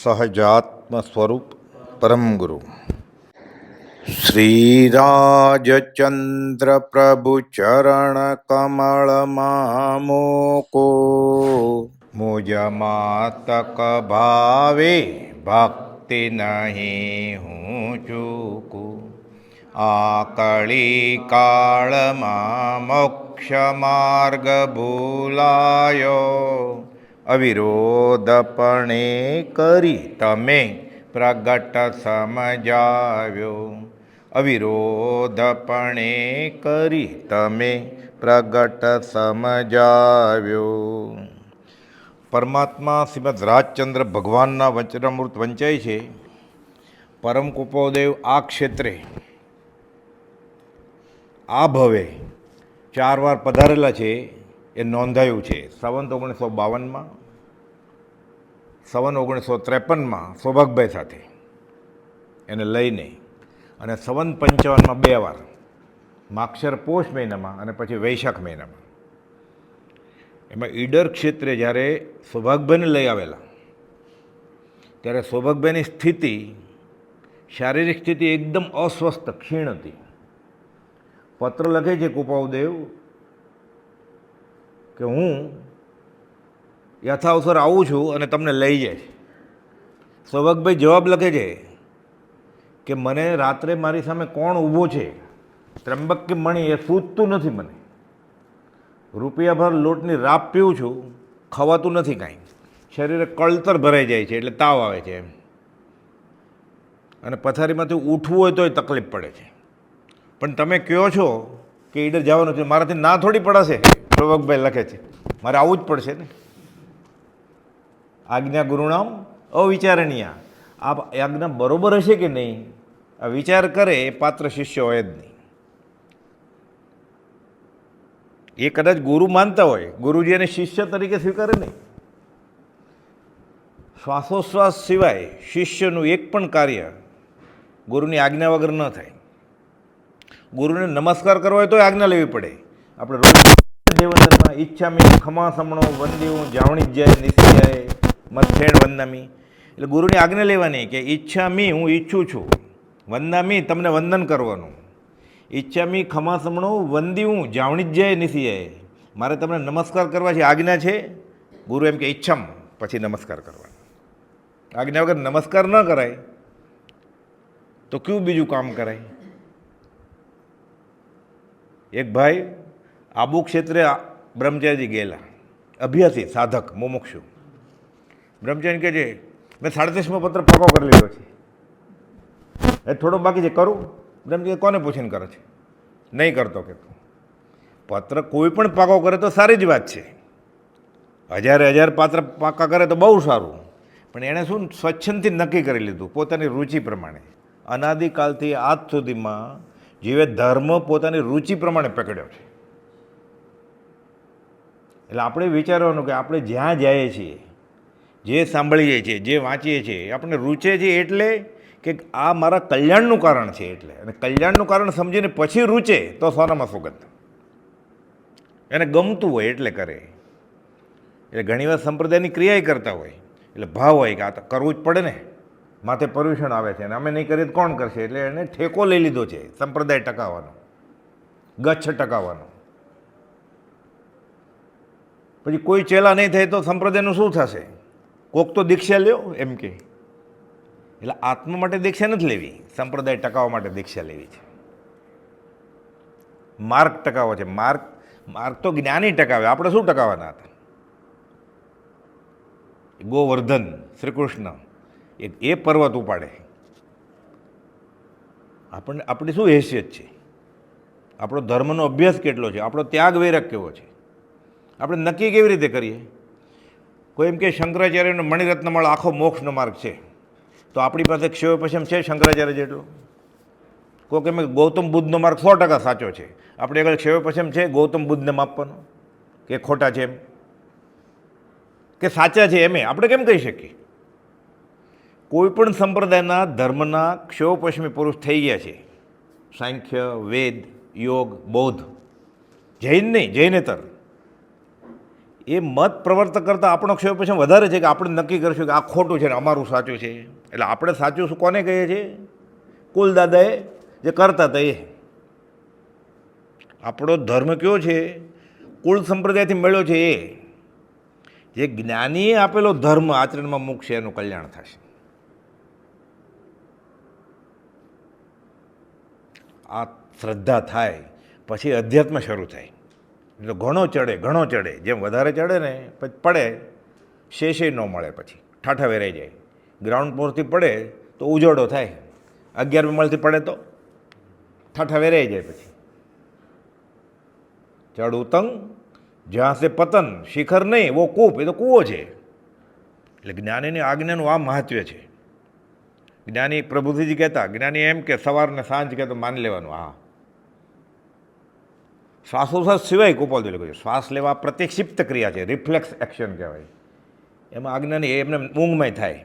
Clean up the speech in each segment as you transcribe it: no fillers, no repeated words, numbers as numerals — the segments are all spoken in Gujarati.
સહજાત્મ સ્વરૂપ પરમ ગુરુ શ્રીરાજચંદ્ર પ્રભુ ચરણ કમળમાં મૂકો મુજ માતક ભાવે ભક્તિ નહીં હું ચૂકું આ કળી કાળમાં મોક્ષ માર્ગ ભૂલાયો અવિરોધપણે કરી તમે પ્રગટ સમજાવ્યો અવિરોધપણે કરી તમે પ્રગટ સમજાવ્યો. પરમાત્મા શ્રીમદ રાજચંદ્ર ભગવાનના વચનામૃત વંચાય છે. પરમ કૃપાદેવ આ ક્ષેત્રે આ ભવે 4 વાર પધારેલા છે એ નોંધાયું છે. સંવત 1952માં, સંવત 1953માં સૌભાગભાઈ સાથે એને લઈને, અને સંવત 55માં 2 વાર, માક્ષર પોષ મહિનામાં અને પછી વૈશાખ મહિનામાં. એમાં ઈડર ક્ષેત્રે જ્યારે સૌભાગભાઈને લઈ આવેલા ત્યારે સૌભાગભાઈની સ્થિતિ, શારીરિક સ્થિતિ એકદમ અસ્વસ્થ, ક્ષીણ હતી. પત્ર લખે છે કૃપાદેવ કે હું યથાવસર આવું છું અને તમને લઈ જાય. સૌભાગભાઈ જવાબ લખે છે કે મને રાત્રે મારી સામે કોણ ઊભો છે, ત્રંબક કે મણી, એ સૂચતું નથી. મને રૂપિયાભર લોટની રાપ પીવું છું, ખવાતું નથી કાંઈ, શરીરે કળતર ભરાઈ જાય છે એટલે તાવ આવે છે એમ, અને પથારીમાંથી ઉઠવું હોય તોય તકલીફ પડે છે. પણ તમે કહો છો કે ઈડર જવાનું છે, મારાથી ના થોડી પડાશે. સૌભાગભાઈ લખે છે મારે આવવું જ પડશે ને. આજ્ઞા ગુરુનામ અવિચારણીય. આ આજ્ઞા બરોબર હશે કે નહીં, આ વિચાર કરે એ પાત્ર શિષ્ય હોય જ નહીં. એ કદાચ ગુરુ માનતા હોય, ગુરુજી એને શિષ્ય તરીકે સ્વીકારે નહીં. શ્વાસોશ્વાસ સિવાય શિષ્યનું એક પણ કાર્ય ગુરુની આજ્ઞા વગર ન થાય. ગુરુને નમસ્કાર કરવો હોય તો આજ્ઞા લેવી પડે. આપણે રોજ દેવંદનમાં ઈચ્છામી ખમાસમણો વંદ્યું જાવણી જ જાય નિસી જાય મથેણ વંદામી, એટલે ગુરુની આજ્ઞા લેવાની કે ઈચ્છામી હું ઈચ્છું છું, વંદામી તમને વંદન કરવાનું, ઈચ્છામી ખમાસમણો વંદ્યું જાવણી જ જાય નિસી જાય, મારે તમને નમસ્કાર કરવા છે, આજ્ઞા છે. ગુરુ એમ કે ઈચ્છામ, પછી નમસ્કાર કરવાનો. આજ્ઞા વગર નમસ્કાર ન કરાય તો કયું બીજું કામ કરાય? એક ભાઈ આબુ ક્ષેત્રે બ્રહ્મચારી ગયેલા, અભ્યાસી સાધક મુમુક્ષુ. બ્રહ્મચારી કહે છે મેં 37મો પત્ર પાકો કરી લીધો છે, એ થોડો બાકી છે, કરું? બ્રહ્મચારી કોને પૂછીને કરે છે? નહીં કરતો. કે પત્ર કોઈ પણ પાકો કરે તો સારી જ વાત છે, 1000 પાત્ર પાકા કરે તો બહુ સારું. પણ એણે શું સ્વચ્છંદથી નક્કી કરી લીધું પોતાની રુચિ પ્રમાણે. અનાદિકાલથી આજ સુધીમાં જીવે ધર્મ પોતાની રુચિ પ્રમાણે પકડ્યો છે. એટલે આપણે વિચારવાનું કે આપણે જ્યાં જઈએ છીએ, જે સાંભળીએ છીએ, જે વાંચીએ છીએ, આપણે રૂચે છીએ એટલે કે આ મારા કલ્યાણનું કારણ છે. એટલે અને કલ્યાણનું કારણ સમજીને પછી રૂચે તો સોનામાં સુગંધ. એને ગમતું હોય એટલે કરે. એટલે ઘણીવાર સંપ્રદાયની ક્રિયા કરતા હોય એટલે ભાવ હોય કે આ તો કરવું જ પડે ને, માથે પર્યુષણ આવે છે અને અમે નહીં કરીએ તો કોણ કરશે, એટલે એને ઠેકો લઈ લીધો છે સંપ્રદાય ટકાવવાનો, ગચ્છ ટકાવવાનો. પછી કોઈ ચેલા નહીં થાય તો સંપ્રદાયનું શું થશે? કોક તો દીક્ષા લ્યો એમ કે. એટલે આત્મા માટે દીક્ષા નથી લેવી, સંપ્રદાય ટકાવવા માટે દીક્ષા લેવી છે. માર્ગ ટકાવો છે. માર્ગ તો જ્ઞાની ટકાવે, આપણે શું ટકાવવાના હતા? ગોવર્ધન શ્રી કૃષ્ણ એ પર્વત ઉપાડે, આપણને આપણી શું હેસિયત છે? આપણો ધર્મનો અભ્યાસ કેટલો છે? આપણો ત્યાગ વૈરાગ કેવો છે? આપણે નક્કી કેવી રીતે કરીએ? કોઈ એમ કે શંકરાચાર્યનો મણિરત્નમાળ આખો મોક્ષનો માર્ગ છે, તો આપણી પાસે ક્ષયોપશમ છે શંકરાચાર્ય જેટલો? કોઈ એમ ગૌતમ બુદ્ધનો માર્ગ 100% સાચો છે, આપણે આગળ ક્ષયોપશમ છે ગૌતમ બુદ્ધને માપવાનો કે ખોટા છે એમ કે સાચા છે એમ આપણે કેમ કહી શકીએ? કોઈ પણ સંપ્રદાયના ધર્મના ક્ષયોપશ્મી પુરુષ થઈ ગયા છે. સાંખ્ય, વેદ, યોગ, બૌદ્ધ, જૈન નહીં, જૈનેતર એ મત પ્રવર્તક કરતાં આપણો ક્ષેપ પછી વધારે છે કે આપણે નક્કી કરીશું કે આ ખોટું છે ને અમારું સાચું છે. એટલે આપણે સાચું શું કોને કહીએ છીએ? કુલદાદાએ જે કરતા હતા એ. આપણો ધર્મ કયો છે? કુલ સંપ્રદાયથી મળ્યો છે એ. જે જ્ઞાનીએ આપેલો ધર્મ આચરણમાં મૂકશે એનું કલ્યાણ થશે. આ શ્રદ્ધા થાય પછી અધ્યાત્મ શરૂ થાય. એટલે ઘણો ચડે, જેમ વધારે ચડે ને પછી પડે શેષે ન મળે, પછી ઠાઠા વેરાઈ જાય. ગ્રાઉન્ડ ફ્લોરથી પડે તો ઉજોડો થાય, 11મી માળથી પડે તો ઠાઠા વેરાઈ જાય. પછી ચડ ઉતંગ જ્યાં સે પતન, શિખર નહીં વો કૂપ, એ તો કૂવો છે. એટલે જ્ઞાનીની આજ્ઞાનું આ મહત્વ છે. જ્ઞાની પ્રભુજીજી કહેતા, જ્ઞાની એમ કે સવારને સાંજ કહે તો માની લેવાનું. હા, શ્વાસોશ્વાસ સિવાય કુપાલદેવ લખ્યું છે. શ્વાસ લેવા પ્રતિક્ષિપ્ત ક્રિયા છે, રિફ્લેક્સ એક્શન કહેવાય. એમાં આજ્ઞાની એમને ઊંઘમાં થાય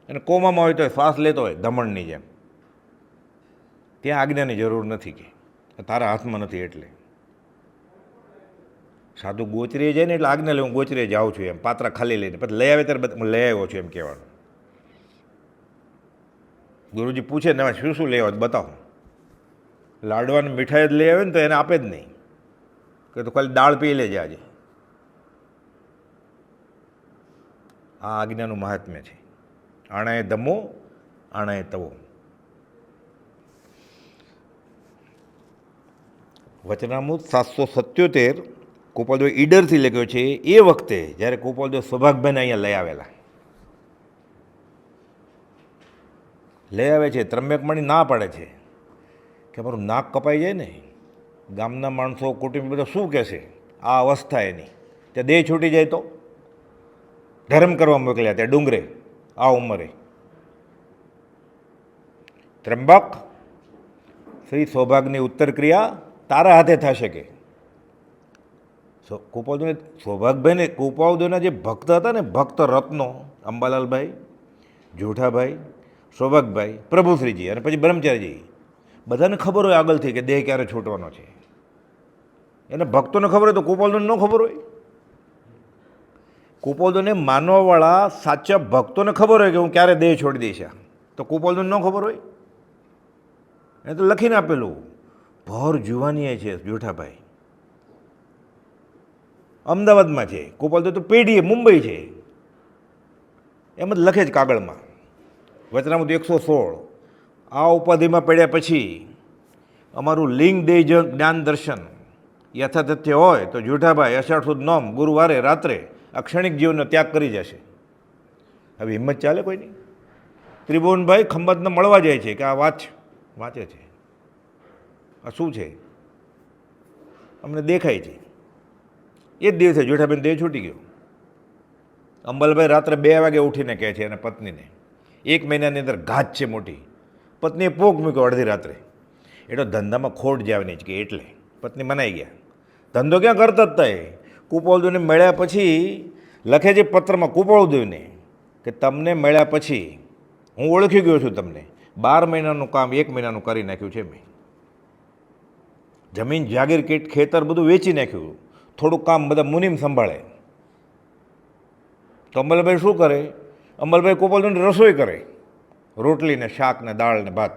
અને કોમામાં હોય તો શ્વાસ લેતો હોય ધમણની જેમ. ત્યાં આજ્ઞાની જરૂર નથી કે તારા હાથમાં નથી. એટલે સાધુ ગોચરીએ જાય ને એટલે આજ્ઞા લે, હું ગોચરીએ જાઉં છું એમ, પાત્રા ખાલી લઈને પછી લઈ આવે ત્યારે હું લઈ આવ્યો છું એમ કહેવાનું. ગુરુજી પૂછે ને શું શું લઈ આવ્યો બતાવો. લાડવાની મીઠાઈ જ લઈ આવે ને તો એને આપે જ નહીં, કે તો ખાલી દાળ પી લેજે આજે. આ આજ્ઞાનું મહાત્મ્ય છે. આણાએ ધમો, આણાએ તવો. વચનામૃત 777 કુપાલદેવ ઈડરથી લખ્યો છે. એ વખતે જ્યારે કુપાલદેવ સૌભાગભાઈને અહીંયા લઈ આવેલા, લઈ આવે છે, ત્રમ્બકમણી ના પાડે છે કે અમારું નાક કપાઈ જાય ને, ગામના માણસો કુટુંબ બધા શું કહેશે? આ અવસ્થા એની, ત્યાં દેહ છૂટી જાય તો ધર્મ કરવા મોકલ્યા ત્યાં ડુંગરે આ ઉંમરે. ત્રંબક શ્રી સૌભાગની ઉત્તર ક્રિયા તારા હાથે થશે કે. કુપાલદેવને સૌભાગભાઈને કુપાલદેવના જે ભક્ત હતા ને, ભક્ત રત્નો, અંબાલાલભાઈ, જોઠાભાઈ, સૌભાગભાઈ, પ્રભુશ્રીજી અને પછી બ્રહ્મચારીજી, બધાને ખબર હોય આગળથી કે દેહ ક્યારે છૂટવાનો છે. એને ભક્તોને ખબર હોય તો કુપાલદેવને ન ખબર હોય? કુપાલદેવને માનવાવાળા સાચા ભક્તોને ખબર હોય કે હું ક્યારે દેહ છોડી દઈશ, તો કુપાલદેવને ન ખબર હોય? એને તો લખીને આપેલું. ભર જુવાની છે જોઠાભાઈ, અમદાવાદમાં છે. કુપાલદેવ તો પેઢીએ મુંબઈ છે. એમ જ લખે જ કાગળમાં. વચનામૃત 116. આ ઉપાધિમાં પડ્યા પછી અમારું લિંગ દેહ જ્ઞાન દર્શન યથાતથ્ય હોય તો જોઠાભાઈ અષાઢ સુદ નોમ ગુરુવારે રાત્રે આ ક્ષણિક જીવનનો ત્યાગ કરી જશે. હવે હિંમત ચાલે કોઈની? ત્રિભુવનભાઈ ખંભાતને મળવા જાય છે કે આ વાંચે છે, આ શું છે અમને દેખાય છે. એ જ દિવસે જોઠાભાઈને દેહ છૂટી ગયો. અંબાલાભાઈ રાત્રે 2 વાગે ઉઠીને કહે છે અને પત્નીને, 1 મહિનાની અંદર ઘાત છે મોટી. પત્નીએ પોક મૂક્યો અડધી રાત્રે. એટલો ધંધામાં ખોટ જવાની જ કે એટલે પત્ની મનાઈ ગયા. ધંધો ક્યાં કરતા જ હતા એ. કુપાલદેવને મળ્યા પછી લખે છે પત્રમાં કુપાલદેવને કે તમને મળ્યા પછી હું ઓળખી ગયો છું તમને. 12 મહિનાનું કામ 1 મહિનાનું કરી નાખ્યું છે મેં. જમીન જાગીર ખેતર બધું વેચી નાખ્યું. થોડુંક કામ બધા મુનિમ સંભાળે. તો અંબાલાભાઈ શું કરે? અંબાલાભાઈ કુપાલદેવની રસોઈ કરે, રોટલી ને શાક ને દાળ ને ભાત.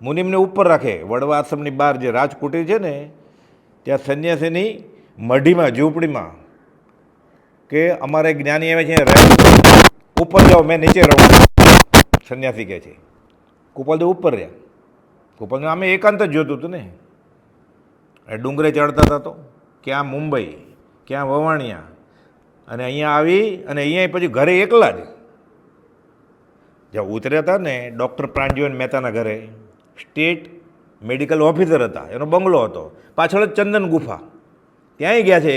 મુનિમને ઉપર રાખે. વડવા આશ્રમની બહાર જે રાજકુટીર છે ને, ત્યાં સંન્યાસીની મઢીમાં ઝૂંપડીમાં કે અમારે જ્ઞાની આવે છે ઉપર જાઓ, મેં નીચે રહું. સંન્યાસી કહે છે. કુપાલદેવ ઉપર રહ્યા. કુપાલદેવ આમે એકાંત જ જોતું હતું ને. ડુંગરે ચડતા હતા તો ક્યાં મુંબઈ, ક્યાં વવાણિયા, અને અહીંયા આવી અને અહીંયા પછી ઘરે એકલા જ. જ્યાં ઉતર્યા હતા ને ડૉક્ટર પ્રાણજીવન મહેતાના ઘરે, સ્ટેટ મેડિકલ ઓફિસર હતા, એનો બંગલો હતો, પાછળ જ ચંદન ગુફા, ત્યાંય ગયા છે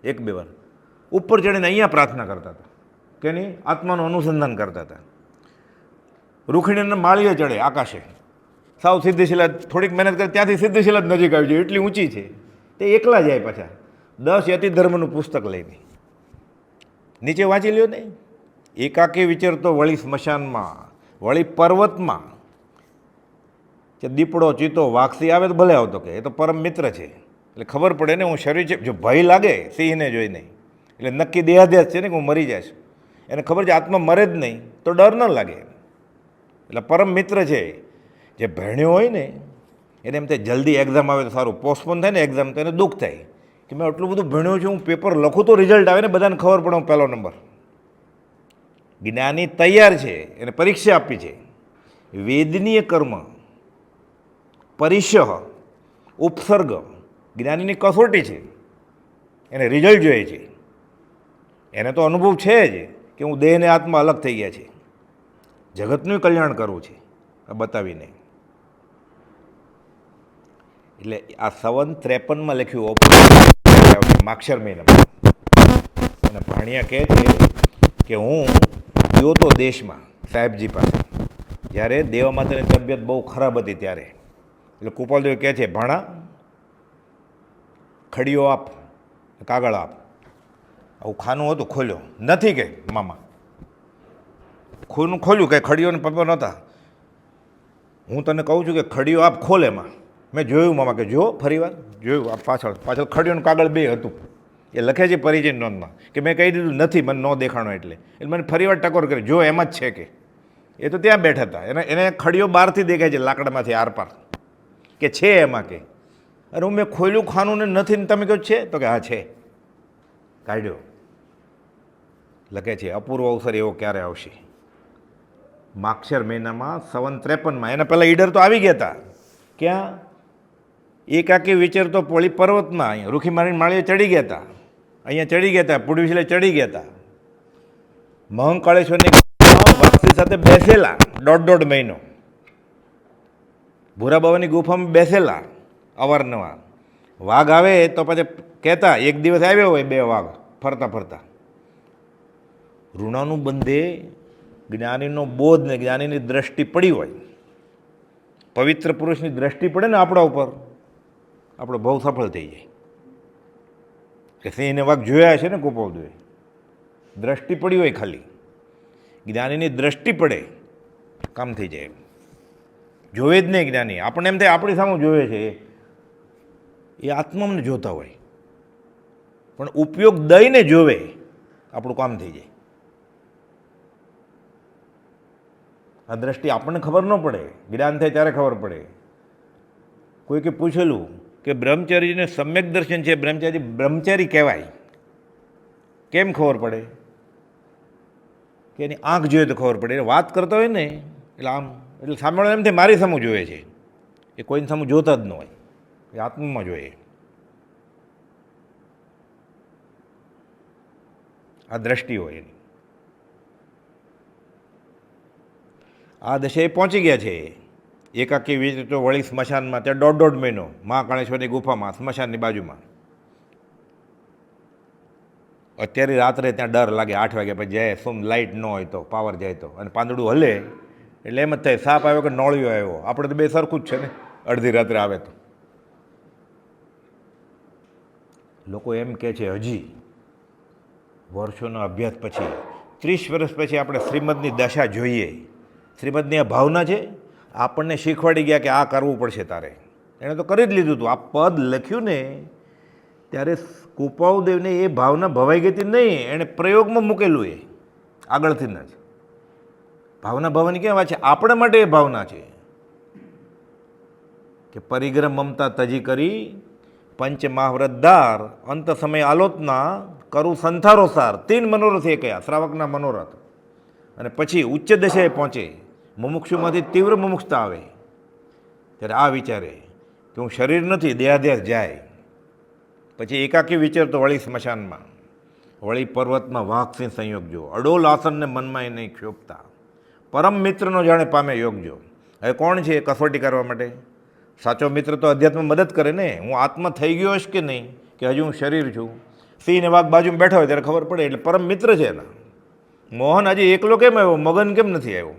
એક બે વાર. ઉપર ચડીને અહીંયા પ્રાર્થના કરતા હતા કે નહીં, આત્માનું અનુસંધાન કરતા હતા. રૂખડીના માળીએ ચડે આકાશે, સાવ સિદ્ધિશિલા, થોડીક મહેનત કરે ત્યાંથી સિદ્ધિશિલા જ નજીક આવી જાય એટલી ઊંચી છે. તે એકલા જાય પાછા 10 યતિ ધર્મનું પુસ્તક લઈને. નીચે વાંચી લ્યો ને, એકાકી વિચરતો વળી સ્મશાનમાં, વળી પર્વતમાં, કે દીપડો ચીતો વાઘસી આવે તો ભલે આવતો કે એ તો પરમ મિત્ર છે, એટલે ખબર પડે ને હું શરીર છે. જો ભય લાગે સિંહને જોઈને એટલે નક્કી દેહાદ્યાસ છે ને કે હું મરી જઈશ. એને ખબર છે આત્મા મરે જ નહીં તો ડર ન લાગે. એટલે પરમ મિત્ર છે. જે ભણ્યો હોય ને એને એમ થાય જલ્દી એક્ઝામ આવે તો સારું, પોસ્ટપોન થાય ને એક્ઝામ તો એને દુઃખ થાય કે મેં આટલું બધું ભણ્યો છું, હું પેપર લખું તો રિઝલ્ટ આવે ને બધાને ખબર પડે હું પહેલો નંબર. જ્ઞાની તૈયાર છે, એને પરીક્ષા આપી છે. વેદનીય કર્મ, પરિશહ, ઉપસર્ગ જ્ઞાનીની કસોટી છે. એને રિઝલ્ટ જોઈએ છે. એને તો અનુભવ છે જ કે હું દેહને આત્મા અલગ થઈ ગયા છે, જગતનું કલ્યાણ કરવું છે આ બતાવીને. એટલે આ સંવત 53માં લખ્યું માક્ષર મહિનામાં. અને ભાણિયા કહે છે કે હું ગયો તો દેશમાં સાહેબજી પાસે, જ્યારે દેવા માતાની તબિયત બહુ ખરાબ હતી ત્યારે. એટલે કૃપાલદેવ કહે છે ભાણા ખડીઓ આપ, કાગળ આપ. આવું ખાનું હતું, ખોલ્યો નથી કે મામા ખૂનું ખોલ્યું, કંઈ ખડીઓને પપ્પા નહોતા. હું તને કહું છું કે ખડીઓ આપ ખોલે એમાં. મેં જોયું મામા કે જો ફરી વાર જોયું આ પાછળ પાછળ ખડીઓનું કાગળ બે હતું. એ લખે છે પરિચય નોંધમાં કે મેં કહી દીધું નથી, મને ન દેખાણો એટલે મને ફરી વાર ટકોર કરી, જો એમ જ છે કે એ તો ત્યાં બેઠા હતા. એને ખડીઓ બહારથી દેખાય છે લાકડામાંથી આરપાર કે છે એમાં કે. અરે હું મેં ખોલ્યું ખાનું ને નથી ને તમે કહો છે તો કે હા છે, કાઢ્યો. લખે છે અપૂર્વ અવસર એવો ક્યારે આવશે? માક્ષર મહિનામાં સંવત 53માં. એના પહેલાં ઈડર તો આવી ગયા હતા. ક્યાં? એકાકી વિચરતો પોળી પર્વતમાં અહીંયા રૂખી મારીને માળીએ ચડી ગયા હતા. અહીંયા ચડી ગયા હતા, પુડવિશલે ચડી ગયા હતા. મહંકાળેશ્વરની વાપસી સાથે બેસેલા 1.5 મહિનો. ભૂરા બાવાની ગુફામાં બેસેલા અવારનવાર. વાઘ આવે તો પછી કહેતા એક દિવસ આવ્યો હોય 2 વાઘ ફરતા ફરતા. ઋણાનું બંધે જ્ઞાનીનો બોધ ને જ્ઞાનીની દ્રષ્ટિ પડી હોય, પવિત્ર પુરુષની દ્રષ્ટિ પડે ને આપણા ઉપર, આપણો બહુ સફળ થઈ જાય. કે સિંહને વાઘ જોયા છે ને કુપાવદુએ, દ્રષ્ટિ પડી હોય ખાલી, જ્ઞાનીની દ્રષ્ટિ પડે કામ થઈ જાય. જોવે જ નહીં જ્ઞાની, આપણને એમ થાય આપણી સામે જોવે છે, એ આત્માને જોતા હોય પણ ઉપયોગ દઈને જોવે, આપણું કામ થઈ જાય. આ દ્રષ્ટિ આપણને ખબર ન પડે, જ્ઞાન થાય ત્યારે ખબર પડે. કોઈકે પૂછેલું કે બ્રહ્મચારીને સમ્યક દર્શન છે, બ્રહ્મચારી કહેવાય, કેમ ખબર પડે? કે એની આંખ જોઈએ તો ખબર પડે. વાત કરતો હોય ને એટલે આમ, એટલે સાંભળવા એમ થાય મારી સામું જોઈએ છે, એ કોઈની સામું જોતા જ ન હોય, એ આત્મામાં જોઈએ. આ દ્રષ્ટિ હોય એની. આ દશાએ પહોંચી ગયા છે. એકાકી વિચરતો વળી સ્મશાનમાં, ત્યાં 1.5 મહિનો મહાકાળેશ્વરની ગુફામાં, સ્મશાનની બાજુમાં. અત્યારે રાત્રે ત્યાં ડર લાગે 8 વાગ્યા પછી જાય, શું લાઇટ ન હોય તો, પાવર જાય તો, અને પાંદડું હલે એટલે એમ જ થાય સાપ આવ્યો કે નોળિયો આવ્યો. આપણે તો બે સરખું જ છે ને, અડધી રાત્રે આવે તો. લોકો એમ કહે છે હજી વર્ષોના અભ્યાસ પછી 30 વર્ષ પછી આપણે શ્રીમદની દશા જોઈએ. શ્રીમદની આ ભાવના છે, આપણને શીખવાડી ગયા કે આ કરવું પડશે તારે. એણે તો કરી જ લીધું હતું. આ પદ લખ્યું ને ત્યારે કુપાવદેવને એ ભાવના ભવાઈ ગઈ હતી નહીં, એણે પ્રયોગમાં મૂકેલું. એ આગળથી જ ભાવના ભવાની કેમ વાત છે? આપણા માટે એ ભાવના છે કે પરિગ્રહ મમતા તજી કરી પંચ મહાવ્રતદાર અંત સમય આલોચના કરું સંથારો સાર. 3 મનોરથ એ કયા? શ્રાવકના મનોરથ. અને પછી ઉચ્ચ દશાએ પહોંચે, મુમુક્ષુમાંથી તીવ્ર મુમુક્ષતા આવે ત્યારે આ વિચારે કે હું શરીર નથી, દેહાધ્યાસ જાય. પછી એકાકી વિચારતો વળી સ્મશાનમાં, વળી પર્વતમાં વાઘસિંહ સંયોગ જો, અડોલ આસનને મનમાં એ નહીં ક્ષોભતા, પરમ મિત્રનો જાણે પામે યોગ જો. હવે કોણ છે કસોટી કરવા માટે? સાચો મિત્ર તો અધ્યાત્મ મદદ કરે ને. હું આત્મા થઈ ગયો હશ કે નહીં, કે હજુ હું શરીર છું. સિંહ ને વાઘ બાજુમાં બેઠા હોય ત્યારે ખબર પડે. એટલે પરમ મિત્ર છે એના. મોહન આજે એકલો કેમ આવ્યો, મગન કેમ નથી આવ્યો?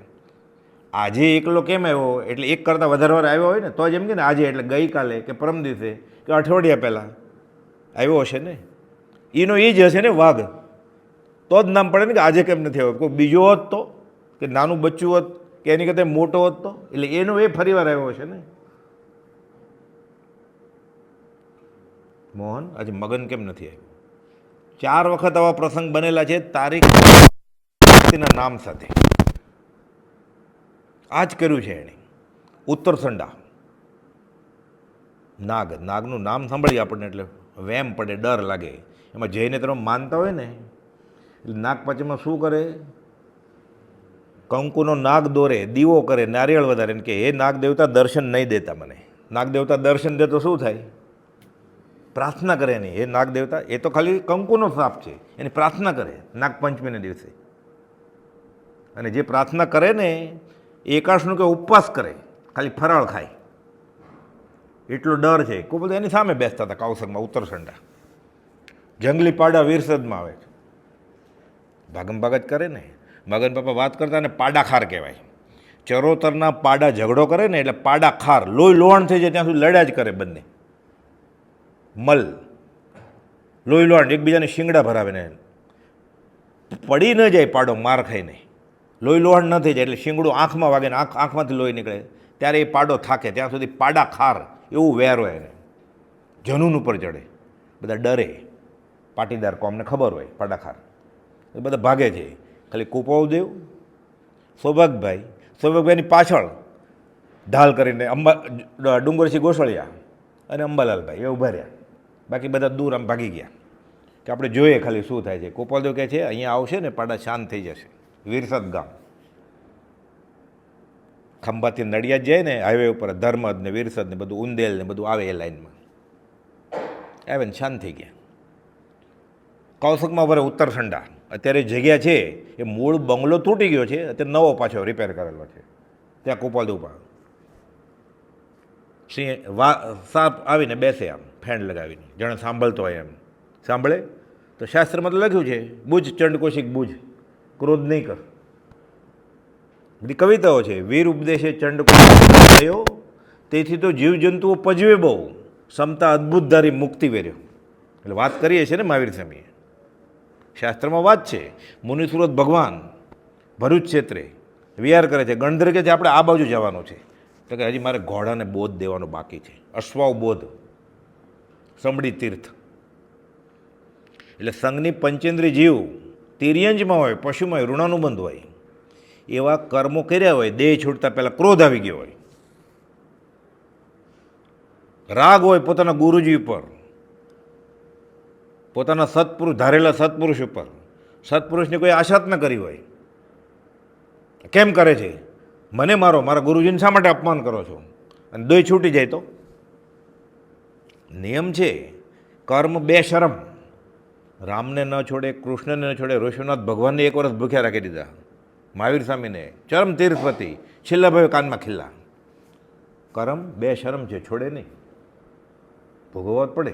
આજે એકલો કેમ આવ્યો? એટલે એક કરતાં વધારે વાર આવ્યો હોય ને તો જ એમ કે ને આજે, એટલે ગઈકાલે કે પરમ દિવસે કે અઠવાડિયા પહેલાં આવ્યો હશે ને. એનો એ જ હશે ને વાઘ, તો જ નામ પડે ને કે આજે કેમ નથી આવ્યો. કોઈ બીજો હોત તો, કે નાનું બચ્ચું હોત, કે એની કરતાં મોટો હોત તો, એટલે એનો એ ફરી વાર આવ્યો હશે ને. મોહન આજે મગન કેમ નથી આવ્યું? 4 વખત આવા પ્રસંગ બનેલા છે તારીખના નામ સાથે. આ જ કર્યું છે એણે. ઉત્તરસંડા નાગ, નાગનું નામ સાંભળીએ આપણને એટલે વેમ પડે, ડર લાગે. એમાં જઈને તમે માનતા હોય ને એટલે નાગપાંચમીમાં શું કરે? કંકુનો નાગ દોરે, દીવો કરે, નારિયેળ વધારે કે હે નાગ દેવતા દર્શન નહીં દેતા મને. નાગ દેવતા દર્શન દે તો શું થાય? પ્રાર્થના કરે નહીં, હે નાગ દેવતા. એ તો ખાલી કંકુનો શ્રાપ છે, એની પ્રાર્થના કરે નાગપંચમીના દિવસે. અને જે પ્રાર્થના કરે ને એકાશનું કે ઉપવાસ કરે, ખાલી ફરાળ ખાય, એટલો ડર છે. કોઈ બધું એની સામે બેસતા હતા કાઉસરમાં. ઉત્તરસંડા જંગલી પાડા વીરસદમાં આવે છે, ભાગમ ભાગ જ કરે ને. મગન બાપા વાત કરતા ને પાડા ખાર કહેવાય. ચરોતરના પાડા ઝઘડો કરે ને એટલે પાડા ખાર, લોહી લોહણ થઈ જાય ત્યાં સુધી લડ્યા જ કરે બંને. મલ લોહી લોહણ, એકબીજાને શિંગડા ભરાવે ને પડી ન જાય પાડો માર ખાઈને, લોહી લોહણ ન થઈ જાય એટલે શિંગડું આંખમાં વાગે ને આંખમાંથી લોહી નીકળે ત્યારે એ પાડો થાકે. ત્યાં સુધી પાડા ખાર એવું વેર હોય એને. જનૂન ઉપર ચડે, બધા ડરે. પાટીદાર કોમને ખબર હોય પાડા ખાર, એ બધા ભાગે છે. ખાલી કુપાવદેવ, સૌભાગભાઈની પાછળ ઢાલ કરીને ડુંગરસિંહ ગોસળિયા અને અંબાલાલભાઈ એ ઊભા રહ્યા. બાકી બધા દૂર આમ ભાગી ગયા કે આપણે જોઈએ ખાલી શું થાય છે. ગોપાલદેવ કહે છે અહીંયા આવશે ને પાડા શાંત થઈ જશે. વીરસદ ગામ ખંભાથી નડિયાદ જાય ને હાઈવે ઉપર, ધર્મદ ને વીરસદ ને બધું ઉંદેલ ને બધું આવે એ લાઈનમાં આવે ને શાંત થઈ ગયા. કૌશકમાં ભરે ઉત્તરસંડા અત્યારે જગ્યા છે એ મૂળ બંગલો તૂટી ગયો છે, અત્યારે નવો પાછો રિપેર કરેલો છે. ત્યાં કુપાલદેવ ઉપર સિંહ સાપ આવીને બેસે આમ ફેણ લગાવીને, જાણે સાંભળતો હોય એમ. સાંભળે તો શાસ્ત્રમાં તો લખ્યું છે બુજ ચંડકોશિક બુજ, ક્રોધ નહીં કર. બધી કવિતાઓ છે. વીર ઉપદેશે ચંડકોશિક થયો, તેથી તો જીવજંતુઓ પજવે બહુ, ક્ષમતા અદ્ભુત ધારી મુક્તિ વેર્યો. એટલે વાત કરીએ છીએ ને મહાવીર સ્વામીએ, શાસ્ત્રમાં વાત છે. મુનિસુરત ભગવાન ભરૂચ ક્ષેત્રે વિહાર કરે છે. ગણધર કે છે આપણે આ બાજુ જવાનું છે, તો કે હજી મારે ઘોડાને બોધ દેવાનો બાકી છે. અશ્વાવ બોધ, સમડી તીર્થ. એટલે સંઘની પંચેન્દ્રિય જીવ તિર્યંજમાં હોય, પશુમાં હોય, ઋણાનુબંધ હોય, એવા કર્મો કર્યા હોય. દેહ છૂટતા પહેલાં ક્રોધ આવી ગયો હોય, રાગ હોય પોતાના ગુરુજી ઉપર, પોતાના સત્પુરુષ ધારેલા સત્પુરુષ ઉપર. સત્પુરુષની કોઈ આશા જ ન કરી હોય. કેમ કરે છે? મને મારો, મારા ગુરુજીને શા માટે અપમાન કરો છો? અને દોય છૂટી જાય તો નિયમ છે. કર્મ બે શરમ, રામને ન છોડે, કૃષ્ણને ન છોડે, ઋષિનાથ ભગવાનને 1 વર્ષ ભૂખ્યા રાખી દીધા. મહાવીર સ્વામીને ચરમ તીર્થપતિ, છેલ્લા ભાઈ કાનમાં ખીલ્લા. કર્મ બે શરમ છે, છોડે નહીં, ભોગવવા જ પડે.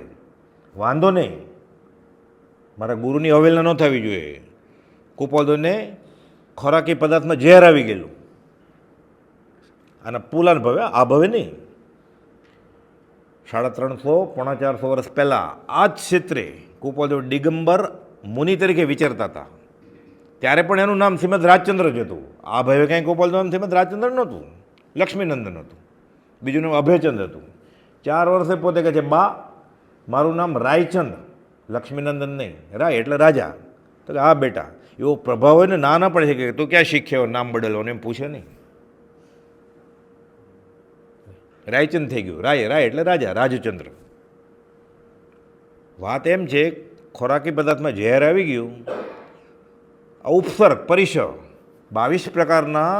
વાંધો નહીં, મારા ગુરુની અવહેલના ન થવી જોઈએ. કુપાલદેવને ખોરાકી પદાર્થમાં ઝેર આવી ગયેલું, આના પુલાન ભવે, આ ભવે નહીં. 350 પોણા 400 વર્ષ પહેલાં આ જ ક્ષેત્રે કુપાલદેવ દિગંબર મુનિ તરીકે વિચારતા હતા. ત્યારે પણ એનું નામ શ્રીમદ રાજચંદ્ર જ હતું. આ ભવે કાંઈ ગોપાલનું નામ શ્રીમદ રાજચંદ્ર નહોતું, લક્ષ્મીનંદન હતું, બીજું નામ અભયચંદ્ર હતું. 4 વર્ષે પોતે કહે છે બા મારું નામ રાયચંદ, લક્ષ્મીનંદન નહીં. રાય એટલે રાજા. તો કે હા બેટા, એવો પ્રભાવ હોય ને ના પડે છે કે તું ક્યાં શીખ્યો નામ બદલવાનું, એમ પૂછે નહીં. રાયચંદ થઈ ગયું. રાય એટલે રાજા, રાજચંદ્ર. વાત એમ છે, ખોરાકી પદાર્થમાં ઝેર આવી ગયું. ઉપસર્ગ પરિશ 22 પ્રકારના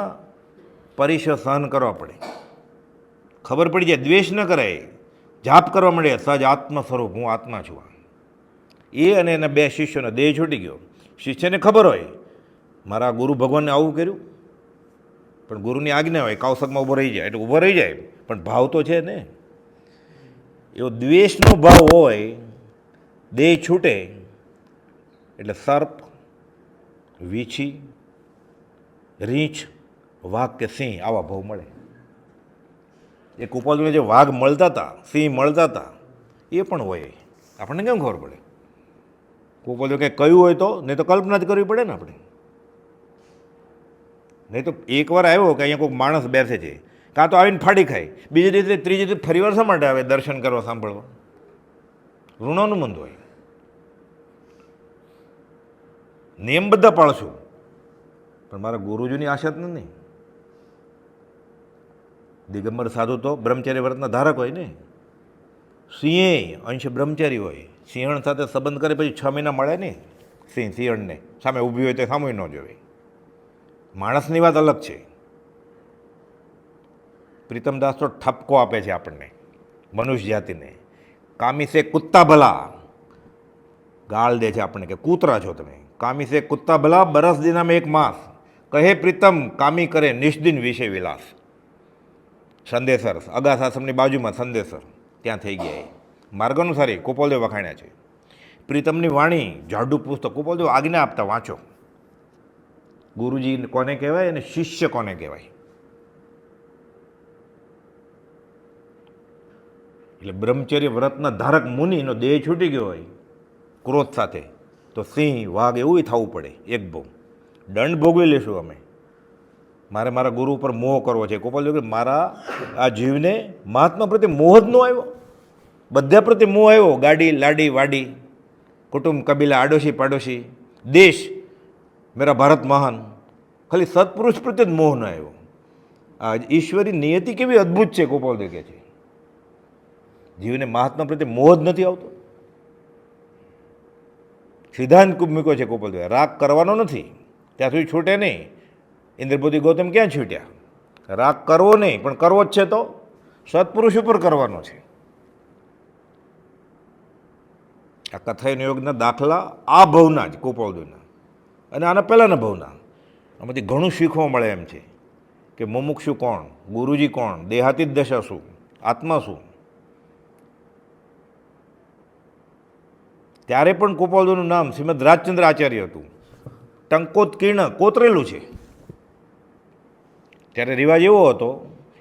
પરિશ સહન કરવા પડે. ખબર પડી જાય, દ્વેષ ન કરાય, જાપ કરવા મળે સહજ આત્મ સ્વરૂપ, હું આત્મા છું. એ અને એના 2 શિષ્યોનો દેહ છૂટી ગયો. શિષ્યને ખબર હોય મારા ગુરુ ભગવાનને આવું કર્યું, પણ ગુરુની આજ્ઞા હોય, કૌશકમાં ઊભો રહી જાય એટલે ઊભો રહી જાય, પણ ભાવ તો છે ને. એવો દ્વેષનો ભાવ હોય, દેહ છૂટે એટલે સર્પ, વીછી, રીંછ, વાઘ કે સિંહ આવા ભાવ મળે. એ કુપાલદેવને જે વાઘ મળતા હતા, સિંહ મળતા હતા, એ પણ હોય. આપણને કેમ ખબર પડે? કુપાલદેવ કંઈ કહ્યું હોય તો, નહીં તો કલ્પના જ કરવી પડે ને આપણે. નહીં તો એકવાર આવ્યો કે અહીંયા કોઈક માણસ બેસે છે, કાં તો આવીને ફાડી ખાય, બીજી રીતે ત્રીજી રીતે ફરીવાર શા માટે આવે દર્શન કરવા, સાંભળવા? ઋણાનુબંધ હોય. નિયમ બધા પાળશું, પણ મારા ગુરુજીની આશા જ નથી. દિગંબર સાધુ તો બ્રહ્મચારી વ્રતના ધારક હોય ને. સિંહે અંશ બ્રહ્મચારી હોય. સિંહણ સાથે સંબંધ કરે પછી 6 મહિના મળે ને. સિંહણને સામે ઊભી હોય તો સામે ન જોવે. માણસની વાત અલગ છે. પ્રીતમદાસ તો ઠપકો આપે છે આપણને, મનુષ્ય જાતિને. કામી સે કુત્તા ભલા, ગાળ દે છે આપણને કે કૂતરા છો તમે. કામી સે કુત્તા ભલા બરસ દિનામાં એક માસ, કહે પ્રીતમ કામી કરે નિષ્દિન વિષય વિલાસ. સંદેસર અગાસ આશ્રમની બાજુમાં સંદેસર, ત્યાં થઈ ગયા. એ માર્ગ અનુસારી ગોપાલદેવ વખાણ્યા છે. પ્રીતમની વાણી જાડું પુસ્તક, ગોપાલદેવ આજ્ઞા આપતા વાંચો. ગુરુજી કોને કહેવાય અને શિષ્ય કોને કહેવાય? એટલે બ્રહ્મચર્ય વ્રતના ધારક મુનિનો દેહ છૂટી ગયો હોય ક્રોધ સાથે, તો સિંહ વાઘ એવું થવું પડે. એક બહુ દંડ ભોગવી લેશું અમે. મારે મારા ગુરુ ઉપર મોહ કરવો છે. ગોપાલદેવ કે મારા આ જીવને મહાત્મા પ્રત્યે મોહ જ ન આવ્યો, બધા પ્રત્યે મોહ આવ્યો. ગાડી લાડી વાડી, કુટુંબ કબીલા આડોશી પાડોશી, દેશ મેરા ભારત મહાન, ખાલી સત્પુરુષ પ્રત્યે જ મોહ ન આવ્યો. આ ઈશ્વરી નિયતિ કેવી અદ્ભુત છે. ગોપાલદેવ કહે છે જીવને મહાત્મા પ્રત્યે મોહ જ નથી આવતો. સિદ્ધાંત ખૂબ મૂક્યો છે ગોપાલદેવ. રાગ કરવાનો નથી ત્યાં સુધી છૂટે નહીં. ઇન્દ્રપતિ ગૌતમ ક્યાં છૂટ્યા? રાગ કરવો નહીં, પણ કરવો જ છે તો સત્પુરુષ ઉપર કરવાનો છે. આ કથાયન યોગના દાખલા આ ભવના જ ગોપાલદેવના અને આના પહેલાંના ભવના, આમાંથી ઘણું શીખવા મળે એમ છે કે મુમુક્ષુ કોણ, ગુરુજી કોણ, દેહાતીત દશા શું, આત્મા શું. ત્યારે પણ ગોપાલદેવનું નામ શ્રીમદ રાજચંદ્ર આચાર્ય હતું. ટંકોત્કીર્ણ કોતરેલું છે. ત્યારે રિવાજ એવો હતો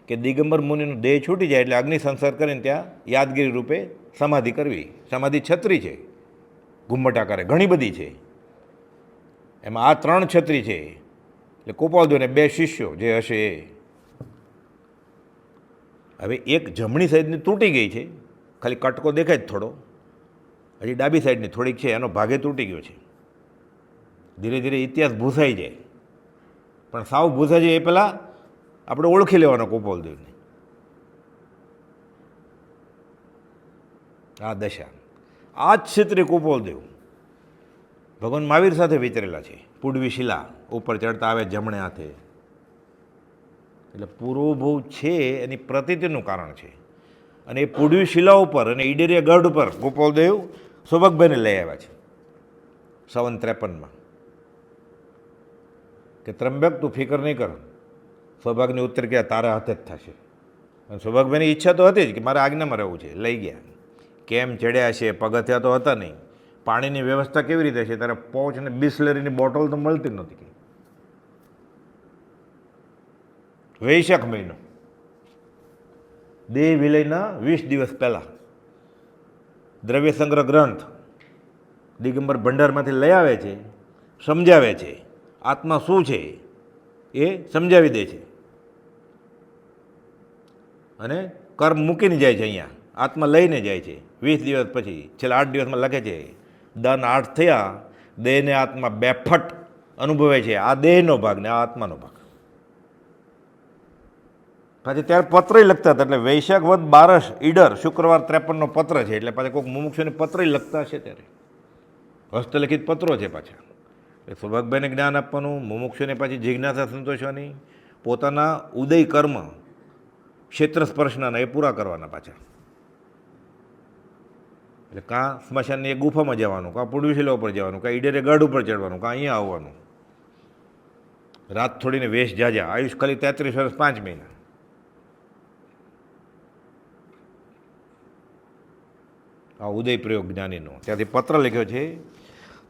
કે દિગંબર મુનિનો દેહ છૂટી જાય એટલે અગ્નિ સંસ્કાર કરીને ત્યાં યાદગીરી રૂપે સમાધિ કરવી. સમાધિ છત્રી છે, ઘુમ્મટાકારે ઘણી બધી છે. એમાં આ 3 છત્રી છે. એટલે ગોપાલદેવને 2 શિષ્યો જે હશે એ. હવે એક જમણી સાઈડની તૂટી ગઈ છે, ખાલી કટકો દેખાય જ થોડો. હજી ડાબી સાઈડની થોડીક છે, એનો ભાગે તૂટી ગયો છે. ધીરે ધીરે ઇતિહાસ ભૂસાઈ જાય, પણ સાવ ભૂસાઈ જાય એ પહેલાં આપણે ઓળખી લેવાનો ગોપાલદેવને. આ દશા, આ જ ક્ષેત્રે ગોપાલદેવ ભગવાન મહાવીર સાથે વિચરેલા છે. પૂડવી શિલા ઉપર ચડતા આવે જમણે હાથે. એટલે પૂર્વભૂ છે એની પ્રતીતિનું કારણ છે. અને એ પૂડવી શિલા ઉપર અને ઈડેરિયા ગઢ ઉપર ગોપાલદેવ સૌભાગભાઈને લઈ આવ્યા છે 5753માં કે ત્રંબક તું ફિકર નહીં કર, સૌભાગની ઉત્તર ગયા તારા હાથે જ થશે. અને સૌભાગભાઈની ઈચ્છા તો હતી જ કે મારે આજ્ઞામાં રહેવું છે. લઈ ગયા. કેમ ચડ્યા છે? પગથિયા તો હતા નહીં. પાણીની વ્યવસ્થા કેવી રીતે છે? ત્યારે પહોંચ અને બિસ્લરીની બોટલ તો મળતી નહોતી. વૈશાખ મહિનો, દેહ વિલયના 20 દિવસ પહેલાં દ્રવ્ય સંગ્રહ ગ્રંથ દિગંબર ભંડારમાંથી લઈ આવે છે, સમજાવે છે. આત્મા શું છે એ સમજાવી દે છે. અને કર્મ મૂકીને જાય છે. અહીંયા આત્મા લઈને જાય છે. 20 દિવસ પછી છેલ્લા 8 દિવસમાં લખે છે દન 8 થયા, દેહને આત્મા બેફટ અનુભવે છે. આ દેહનો ભાગ ને આ આત્માનો ભાગ. પાછી ત્યારે પત્ર લખતા હતા. એટલે વૈશાખ વદ 12 ઈડર શુક્રવાર 53નો પત્ર છે. એટલે પાછા કોઈક મુમુક્ષુને પત્ર લખતા હશે ત્યારે. હસ્તલિખિત પત્રો છે પાછા. એટલે સૌભાગભાઈને જ્ઞાન આપવાનું, મુમુક્ષુને પાછી જિજ્ઞાસા સંતોષવાની, પોતાના ઉદય કર્મ ક્ષેત્ર સ્પર્શના એ પૂરા કરવાના પાછા. એટલે કાં સ્મશાનની એક ગુફામાં જવાનું, કાં પૂડવીશિલા ઉપર જવાનું, કાં ઈડેરે ગઢ ઉપર ચડવાનું, કાં અહીંયા આવવાનું. રાત થોડીને વેશ જાજા. આયુષ ખાલી 33 વર્ષ 5 મહિના. આ ઉદય પ્રયોગ જ્ઞાનીનો ત્યાંથી પત્ર લખ્યો છે.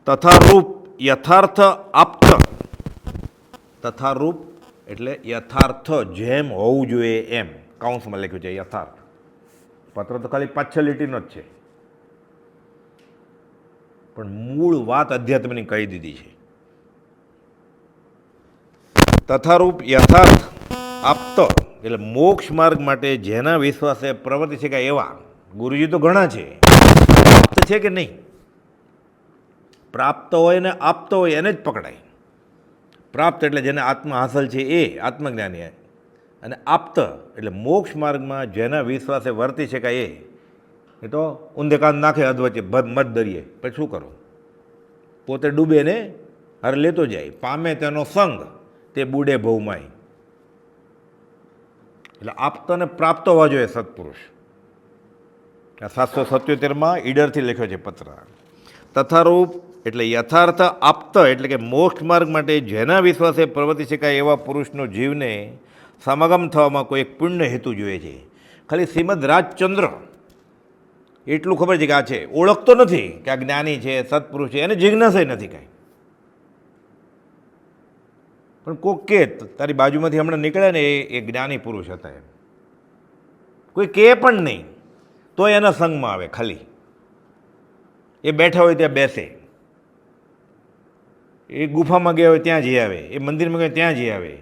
તથારૂપ યથાર્થ આપ્ત. તથારૂપ એટલે યથાર્થ જેમ હોવું જોઈએ એમ કાઉન્સમાં લખ્યું છે યથાર્થ. પત્ર તો ખાલી 5-6 લીટીનો જ છે, પણ મૂળ વાત અધ્યાત્મની કહી દીધી છે. તથારૂપ યથાર્થ આપ્ત એટલે મોક્ષ માર્ગ માટે જેના વિશ્વાસે પ્રવર્તી શકાય એવા ગુરુજી તો ઘણા છે. આપ્ત છે કે નહીં? પ્રાપ્ત હોય ને આપતો હોય એને જ પકડાય. પ્રાપ્ત એટલે જેને આત્મા હાંસલ છે એ આત્મજ્ઞાની, અને આપ્ત એટલે મોક્ષ માર્ગમાં જેના વિશ્વાસે વર્તી શકાય એ તો ઊંધે કાન નાખે અધવચ્ચે મત દરિયે, પછી શું કરો? પોતે ડૂબે ને હારે લેતો જાય, પામે તેનો સંગ તે બુડે ભવમાય. એટલે આપતો ને પ્રાપ્ત હોવા જોઈએ સત્પુરુષ. આ 777માં ઈડરથી લખ્યો છે પત્ર. તથારૂપ એટલે યથાર્થ આપત એટલે કે મોક્ષ માર્ગ માટે જેના વિશ્વાસે પ્રવર્તી શકાય એવા પુરુષનો જીવને સમાગમ થવામાં કોઈ એક પુણ્ય હેતુ જોઈએ છે. ખાલી શ્રીમદ રાજચંદ્ર એટલું ખબર છે કે આ છે, ઓળખતો નથી કે આ જ્ઞાની છે, સત્પુરુષ છે, એને જિજ્ઞાસા નથી કાંઈ. પણ કોક કે તારી બાજુમાંથી હમણાં નીકળ્યા ને એ જ્ઞાની પુરુષ હતા એમ, કોઈ કહે પણ નહીં તો એના સંગમાં આવે. ખાલી એ બેઠા હોય ત્યાં બેસે, એ ગુફામાં ગયા હોય ત્યાં જઈ આવે, એ મંદિરમાં ગયા ત્યાં જઈ આવે.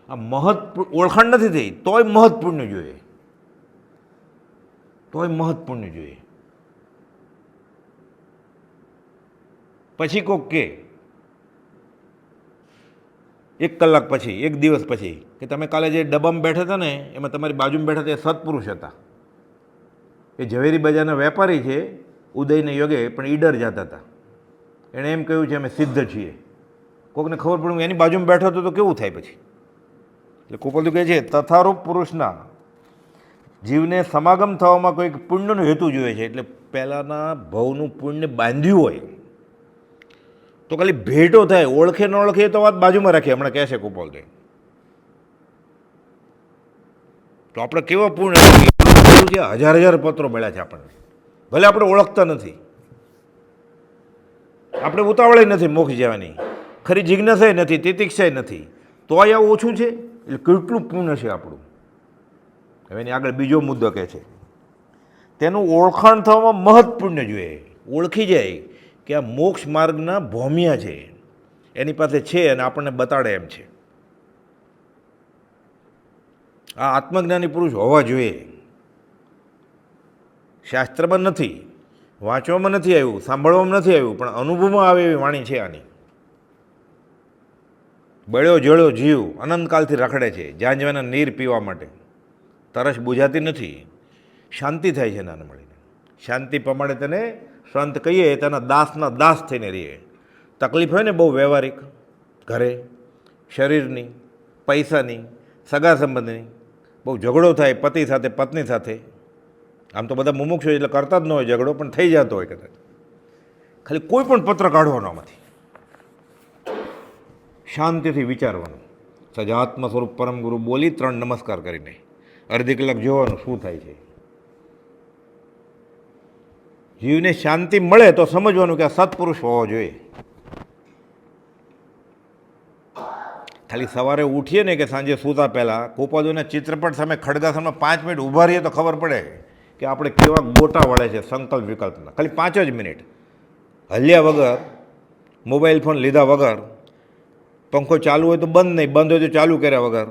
આ મહત્ ઓળખાણ નથી થઈ તોય મહત્વપૂર્ણ જોઈએ, તોય મહત્વપૂર્ણ જોઈએ. પછી કોક કે 1 કલાક પછી, 1 દિવસ પછી કે તમે કાલે જે ડબ્બામાં બેઠા હતા ને એમાં તમારી બાજુમાં બેઠા હતા એ સત્પુરુષ હતા, એ ઝવેરી બજારના વેપારી છે, ઉદયને યોગે પણ ઈડર જતા હતા. એણે એમ કહ્યું છે અમે સિદ્ધ છીએ. કોકને ખબર પડ્યું એની બાજુમાં બેઠો હતો તો કેવું થાય પછી? એટલે કુપોલજી કહે છે તથારૂપ પુરુષના જીવને સમાગમ થવામાં કોઈક પુણ્યનો હેતુ જોઈએ છે. એટલે પહેલાંના ભવનું પુણ્ય બાંધ્યું હોય તો ખાલી ભેટો થાય, ઓળખે ન ઓળખે તો વાત બાજુમાં રાખીએ. હમણાં કહેશે કુપોલજી તો આપણે કેવા પૂર્ણ છે, 1000 પત્રો મળ્યા છે આપણને, ભલે આપણે ઓળખતા નથી, આપણે ઉતાવળે નથી મોક્ષ જવાની, ખરી જિજ્ઞાસાય નથી, તિતિક્ષાય નથી, તો આ ઓછું છે. એટલે કેટલું પૂર્ણ છે આપણું. હવે એની આગળ બીજો મુદ્દો કહે છે તેનું ઓળખાણ થવામાં મહત્વપૂર્ણ જોઈએ. ઓળખી જાય કે આ મોક્ષ માર્ગના ભોમિયા છે, એની પાસે છે અને આપણને બતાડે એમ છે. આ આત્મજ્ઞાની પુરુષ હોવા જોઈએ. શાસ્ત્રમાં નથી, વાંચવામાં નથી આવ્યું, સાંભળવામાં નથી આવ્યું, પણ અનુભવમાં આવે એવી વાણી છે આની. બળ્યો જળ્યો જીવ અનંતકાલથી રખડે છે જાંજવાના નીર પીવા માટે, તરસ બુઝાતી નથી, શાંતિ થાય છે નાને મળીને. શાંતિ પ્રમાણે તેને સંત કહીએ, તેના દાસના દાસ થઈને રહીએ. તકલીફ હોય ને બહુ વ્યવહારિક, ઘરે શરીરની, પૈસાની, સગા સંબંધની, બહુ ઝઘડો થાય પતિ સાથે પત્ની સાથે, આમ તો બધા મુમુક્ષ હોય એટલે કરતા જ ન હોય ઝઘડો, પણ થઈ જતો હોય કદાચ. ખાલી કોઈ પણ પત્ર કાઢવાનો આમાંથી, શાંતિથી વિચારવાનું, સજાત્મ સ્વરૂપ પરમ ગુરુ બોલી 3 નમસ્કાર કરીને અડધી કલાક જોવાનું શું થાય છે. જીવને શાંતિ મળે તો સમજવાનું કે આ સત્પુરુષ હોવો જોઈએ. ખાલી સવારે ઉઠીએ ને કે સાંજે સૂતા પહેલાં કોપાદોના ચિત્રપટ સામે ખડગાસનમાં 5 મિનિટ ઊભા રહીએ તો ખબર પડે કે આપણે કેવા ગોટા વળે છે સંકલ્પ વિકલ્પના. ખાલી 5 જ મિનિટ હલ્યા વગર, મોબાઈલ ફોન લીધા વગર, પંખો ચાલુ હોય તો બંધ નહીં, બંધ હોય તો ચાલુ કર્યા વગર,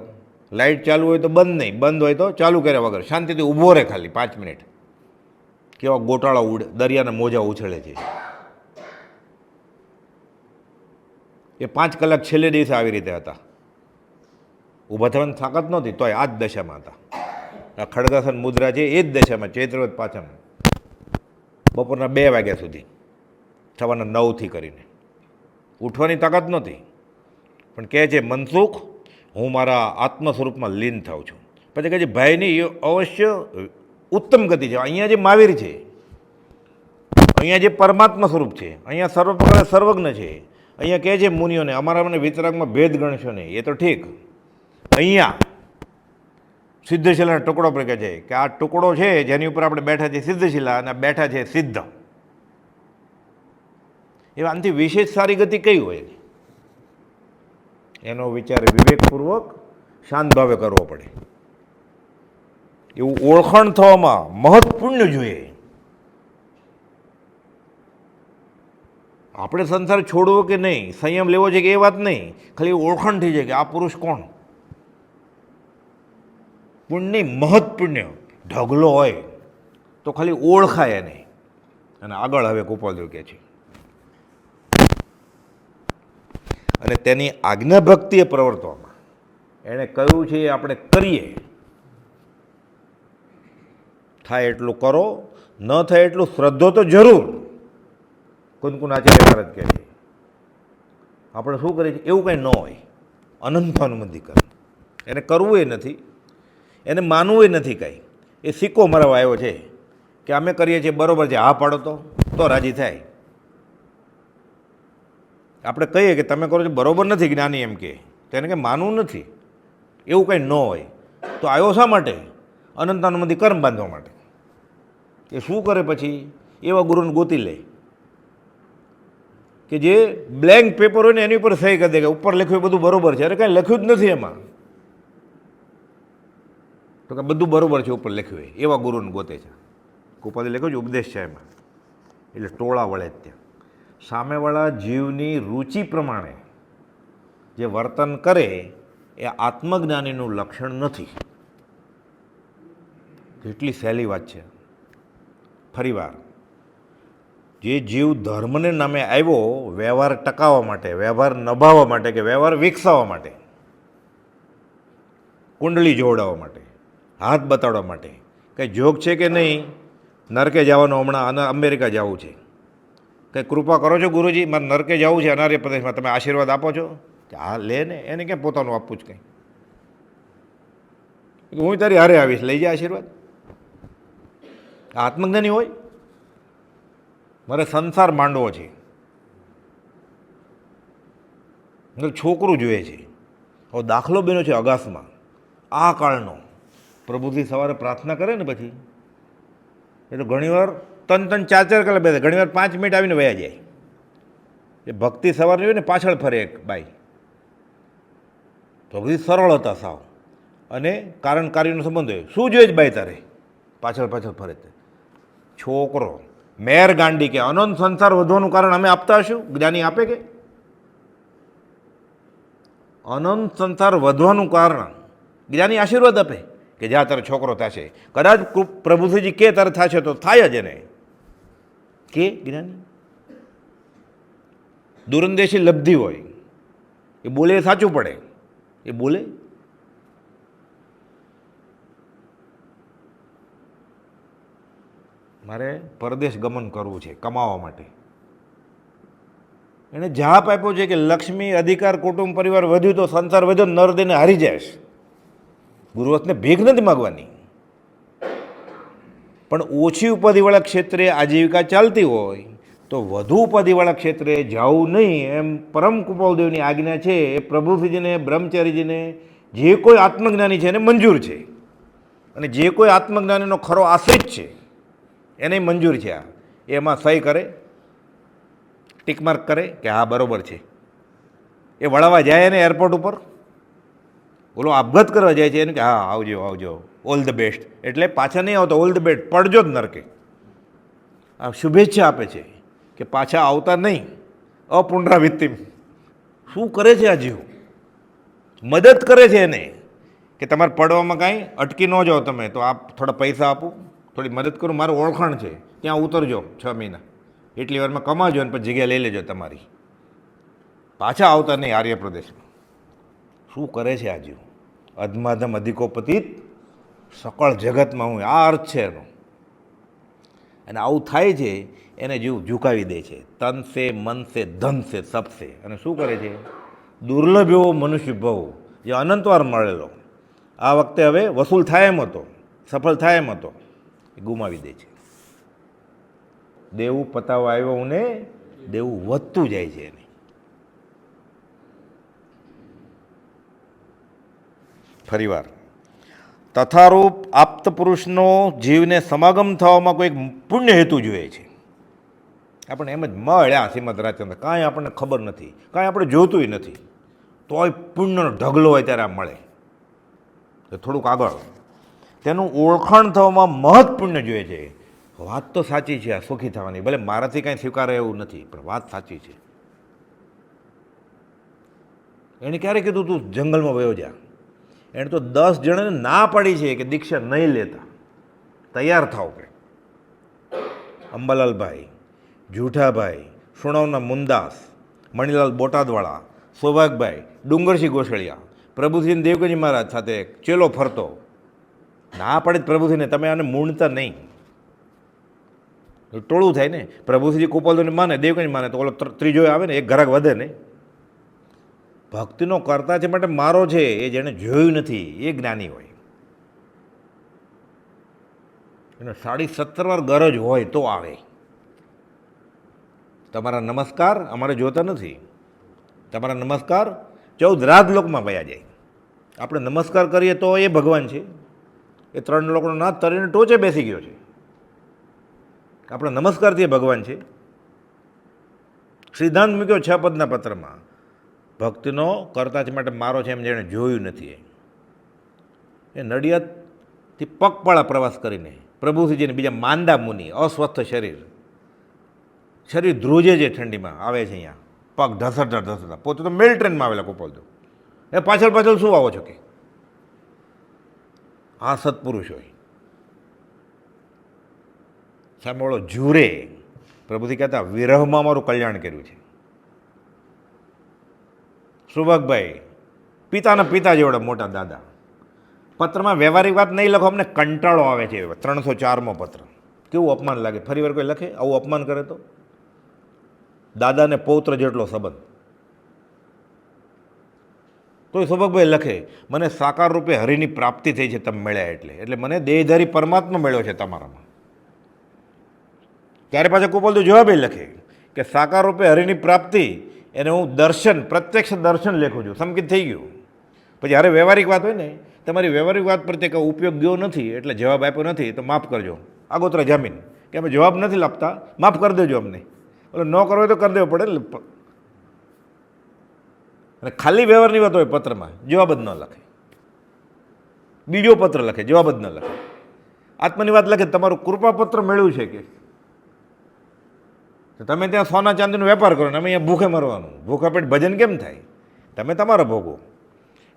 લાઇટ ચાલુ હોય તો બંધ નહીં, બંધ હોય તો ચાલુ કર્યા વગર શાંતિથી ઊભો રહે ખાલી 5 મિનિટ. કેવા ગોટાળા ઉડે, દરિયાના મોજા ઉછળે છે. એ 5 કલાક છેલ્લે દિવસે આવી રીતે હતા. ઊભા થવાની તાકાત નહોતી તોય આ જ દશામાં હતા. આ ખડગાસન મુદ્રા છે એ જ દશામાં, ચૈત્રવદ પાચમ, બપોરના 2 વાગ્યા સુધી, સવારના 9થી કરીને. ઉઠવાની તાકાત નહોતી, પણ કહે છે મનસુખ હું મારા આત્મ સ્વરૂપમાં લીન થાઉં છું. પછી કહે છે ભાઈની એ અવશ્ય ઉત્તમ ગતિ છે. અહીંયા જે મહાવીર છે, અહીંયા જે પરમાત્મા સ્વરૂપ છે, અહીંયા સર્વ પ્રકારે સર્વજ્ઞ છે, અહીંયા કહે છે મુનિઓને અમારા મને વિતરાગમાં ભેદ ગણશો નહીં, એ તો ઠીક. અહીંયા સિદ્ધશિલાનો ટુકડો પર કહે છે કે આ ટુકડો છે જેની ઉપર આપણે બેઠા છીએ સિદ્ધશિલા, અને બેઠા છે સિદ્ધ. એ આનાથી વિશેષ સારી ગતિ કઈ હોય? એનો વિચાર વિવેકપૂર્વક શાંત ભાવે કરવો પડે. એવું ઓળખાણ થવામાં મહત્વપૂર્ણ જોઈએ. આપણે સંસાર છોડવો કે નહીં, સંયમ લેવો છે કે એ વાત નહીં, ખાલી ઓળખાણ થઈ જાય કે આ પુરુષ કોણ. પુણ્ય મહત્પુણ્ય ઢગલો હોય તો ખાલી ઓળખાય એને, અને આગળ હવે કૃપાલદેવ કહે છે, અને તેની આજ્ઞા ભક્તિએ પ્રવર્તવામાં એણે કહ્યું છે એ આપણે કરીએ. થાય એટલું કરો, ન થાય એટલું શ્રદ્ધો તો જરૂર. કુનકુન આચાર્ય મહારાજ કહે છે આપણે શું કરીએ છીએ એવું કંઈ ન હોય. અનંતાનુમતિ કરે, એને કરવું એ નથી, એને માનવું એ નથી કાંઈ. એ સિક્કો મરાવા આવ્યો છે કે અમે કરીએ છીએ બરાબર છે, હા પાડો તો રાજી થાય. આપણે કહીએ કે તમે કરો છો બરાબર નથી, જ્ઞાની એમ કે તેને કંઈ માનવું નથી, એવું કંઈ ન હોય. તો આવ્યો શા માટે? અનંતાનુમતિ કર્મ બાંધવા માટે. એ શું કરે પછી? એવા ગુરુને ગોતી લે કે જે બ્લેન્ક પેપર હોય ને એની ઉપર સહી કરી દે કે ઉપર લખ્યું બધું બરાબર છે. અરે કાંઈ લખ્યું જ નથી એમાં, તો કે બધું બરાબર છે ઉપર લખ્યું હોય. એવા ગુરુને ગોતે છે. કૃપાલદેવ લખ્યું છે ઉપદેશ છે એમાં. એટલે ટોળા વળે જ ત્યાં. સામેવાળા જીવની રુચિ પ્રમાણે જે વર્તન કરે એ આત્મજ્ઞાનીનું લક્ષણ નથી. કેટલી સહેલી વાત છે. ફરીવાર, જે જીવ ધર્મને નામે આવ્યો વ્યવહાર ટકાવવા માટે, વ્યવહાર નભાવવા માટે કે વ્યવહાર વિકસાવવા માટે, કુંડળી જોડાવવા માટે, હાથ બતાડવા માટે, કંઈ જોગ છે કે નહીં નરકે જવાનું, હમણાં અને અમેરિકા જવું છે, કંઈ કૃપા કરો છો ગુરુજી મારે નરકે જવું છે અનાર્ય પ્રદેશમાં, તમે આશીર્વાદ આપો છો? હા લે ને, એને ક્યાં પોતાનું આપવું જ કંઈ. હું તારી હારે આવીશ, લઈ જાય આશીર્વાદ. આત્મજ્ઞાની હોય મારે સંસાર માંડવો છે, છોકરું જોઈએ છે. હવે દાખલો બન્યો છે અગાસમાં આ કાળનો. પ્રભુથી સવારે પ્રાર્થના કરે ને પછી એટલે ઘણીવાર 3-4 કલાક બેસે, ઘણીવાર 5 મિનિટ આવીને વયા જાય. એ ભક્તિ સવારની હોય ને પાછળ ફરે એક બાઈ. પ્રભુજી સરળ હતા સાવ, અને કારણ કાર્યનો સંબંધ હોય. શું જોઈએ જ બાઈ તારે? પાછળ ફરે. છોકરો મેર ગાંડી કે અનંત સંસાર વધવાનું કારણ અમે આપતા હશું? જ્ઞાની આપે કે? અનંત સંસાર વધવાનું કારણ જ્ઞાની આશીર્વાદ આપે કે જ્યાં તારો છોકરો થશે. કદાચ પ્રભુજી કે તારે થશે તો થાય જ એને કે જ્ઞાની. દૂરંદેશી લબ્ધિ હોય એ બોલે એ સાચું પડે, એ બોલે. મારે પરદેશ ગમન કરવું છે કમાવા માટે. એણે જાપ આપ્યો છે કે લક્ષ્મી, અધિકાર, કુટુંબ, પરિવાર વધ્યું તો સંસાર વધ્યો, નર દઈને હારી જાય. ગુરુવતને ભીખ નથી માગવાની, પણ ઓછી ઉપાધિવાળા ક્ષેત્રે આજીવિકા ચાલતી હોય તો વધુ ઉપાધિવાળા ક્ષેત્રે જવું નહીં, એમ પરમ કૃપાલદેવની આજ્ઞા છે. એ પ્રભુજીને, બ્રહ્મચારીજીને, જે કોઈ આત્મજ્ઞાની છે એને મંજૂર છે, અને જે કોઈ આત્મજ્ઞાનીનો ખરો આશ્રિત છે એને મંજૂર છે. આ એમાં સહી કરે, ટીકમાર્ક કરે કે હા બરાબર છે. એ વળાવવા જાય ને એરપોર્ટ ઉપર, ઓલો આપઘાત કરવા જાય છે એને કે હા આવજો, ઓલ ધ બેસ્ટ, એટલે પાછા નહીં આવતા, ઓલ ધ બેસ્ટ, પડજો જ નરકે. આ શુભેચ્છા આપે છે કે પાછા આવતા નહીં, અપુનરાવૃત્તિ. શું કરે છે આ જીવ? મદદ કરે છે એને કે તમારે પડવામાં કાંઈ અટકી ન જાઓ તમે, તો આપ થોડા પૈસા આપો, થોડી મદદ કરું, મારું ઓળખાણ છે, ત્યાં ઉતરજો 6 મહિના, એટલી વારમાં કમાજો અને પછી જગ્યા લઈ લેજો તમારી. પાછા આવતા નહીં આર્યપ્રદેશમાં. શું કરે છે આ જીવ? અધમાધમ અધિકોપતિત સકળ જગતમાં હું, આ અર્થ છે એનો. અને આવું થાય છે એને જીવ ઝુકાવી દે છે, તન સે, મન સે, ધન સે, સબ સે. અને શું કરે છે? દુર્લભ એવો મનુષ્ય ભાવ જે અનંતવાર મળેલો આ વખતે હવે વસૂલ થાય એમ હતો, સફળ થાય એમ હતો, એ ગુમાવી દે છે. દેવું પતાવવા આવ્યો હું ને દેવું વધતું જાય છે એને. ફરીવાર, તથારૂપ આપ્ત પુરુષનો જીવને સમાગમ થવામાં કોઈ પુણ્ય હેતુ જોઈએ છે. આપણે એમ જ મળ્યા શ્રીમદ રાજચંદ્ર, કાંઈ આપણને ખબર નથી, કાંઈ આપણે જોતુંય નથી, તોય પુણ્યનો ઢગલો હોય ત્યારે આ મળે. તો થોડુંક આગળ તેનું ઓળખાણ થવામાં મહત્ પુણ્ય જોઈએ છે. વાત તો સાચી છે આ સુખી થવાની, ભલે મારાથી કાંઈ સ્વીકારે એવું નથી, પણ વાત સાચી છે. એણે ક્યારે કીધું તું જંગલમાં વયો જા? એણે તો 10 જણાને ના પાડી છે કે દીક્ષા નહીં લેતા, તૈયાર થાવ કે. અંબાલાલભાઈ, જૂઠાભાઈ, સુણવના મુંદાસ, મણિલાલ બોટાદવાળા, સૌભાગભાઈ, ડુંગરસિંહ ગોસળિયા, પ્રભુસિંહ દેવગંજી મહારાજ સાથે ચેલો ફરતો. ના પડે પ્રભુસિંહને, તમે આને મૂણતા નહીં. ટોળું થાય ને, પ્રભુસિંહ કુપાલને માને, દેવગંજ માને, તો ઓલો ત્રીજો આવે ને, એક ઘરાક વધે ને. ભક્તિનો કરતા છે માટે મારો છે એ જેણે જોયું નથી એ જ્ઞાની હોય. એને 17.5 વાર ગરજ હોય તો આવે. તમારા નમસ્કાર અમારે જોતા નથી. તમારા નમસ્કાર 14 રાજલોકમાં વયા જાય. આપણે નમસ્કાર કરીએ તો એ ભગવાન છે. એ 3 લોકોનો નાથ તરીને ટોચે બેસી ગયો છે. આપણે નમસ્કારથી એ ભગવાન છે. સિદ્ધાંત મૂક્યો 6 પદના પત્રમાં. ભક્તિનો કરતા છે માટે મારો છે એમ જેણે જોયું નથી. એ નડિયાદથી પગપાળા પ્રવાસ કરીને પ્રભુશ્રીજીને બીજા માંદા મુનિ, અસ્વસ્થ શરીર ધ્રુજે છે, ઠંડીમાં આવે છે અહીંયા, પગ ઢસડતા પોતે તો મેલ ટ્રેનમાં આવેલા ગોપાલદેવ. એ પાછળ શું આવો છો કે? આ સત્પુરુષ હોય. સામે ઓળો ઝૂરે. પ્રભુજી કહેતા વિરહમાં મારું કલ્યાણ કર્યું છે. સુભાગભાઈ પિતાના પિતા જેવડા મોટા દાદા. પત્રમાં વ્યવહારિક વાત નહીં લખો, અમને કંટાળો આવે છે. 304મો પત્ર. કેવું અપમાન લાગે. ફરી વાર કોઈ લખે આવું અપમાન કરે તો? દાદાને પૌત્ર જેટલો સંબંધ. તોય સૌભાગભાઈ લખે મને સાકાર રૂપે હરિની પ્રાપ્તિ થઈ છે તમે મળ્યા એટલે મને દેહધારી પરમાત્મા મળ્યો છે તમારામાં. ત્યારે પાછા કુપાલદેવ જવાબે લખે કે સાકાર રૂપે હરિની પ્રાપ્તિ એને હું દર્શન, પ્રત્યક્ષ દર્શન લેખું છું. સંકિત થઈ ગયું. પછી હારે વ્યવહારિક વાત હોય ને, તમારી વ્યવહારિક વાત પ્રત્યે કંઈ ઉપયોગ ગયો નથી એટલે જવાબ આપ્યો નથી તો માફ કરજો. આગોતરા જામીન કે અમે જવાબ નથી લાપતા, માફ કરી દેજો અમને. એટલે ન કરવો હોય તો કરી દેવો પડે. અને ખાલી વ્યવહારની વાત હોય પત્રમાં, જવાબ જ ન લખે. બીજો પત્ર લખે, જવાબ જ ન લખે. આત્માની વાત લખે તમારું કૃપાપત્ર મેળવ્યું છે કે તમે ત્યાં સોના ચાંદીનો વેપાર કરો ને અમે અહીંયા ભૂખે મરવાનું. ભૂખા પેટ ભજન કેમ થાય? તમે તમારો ભોગવો.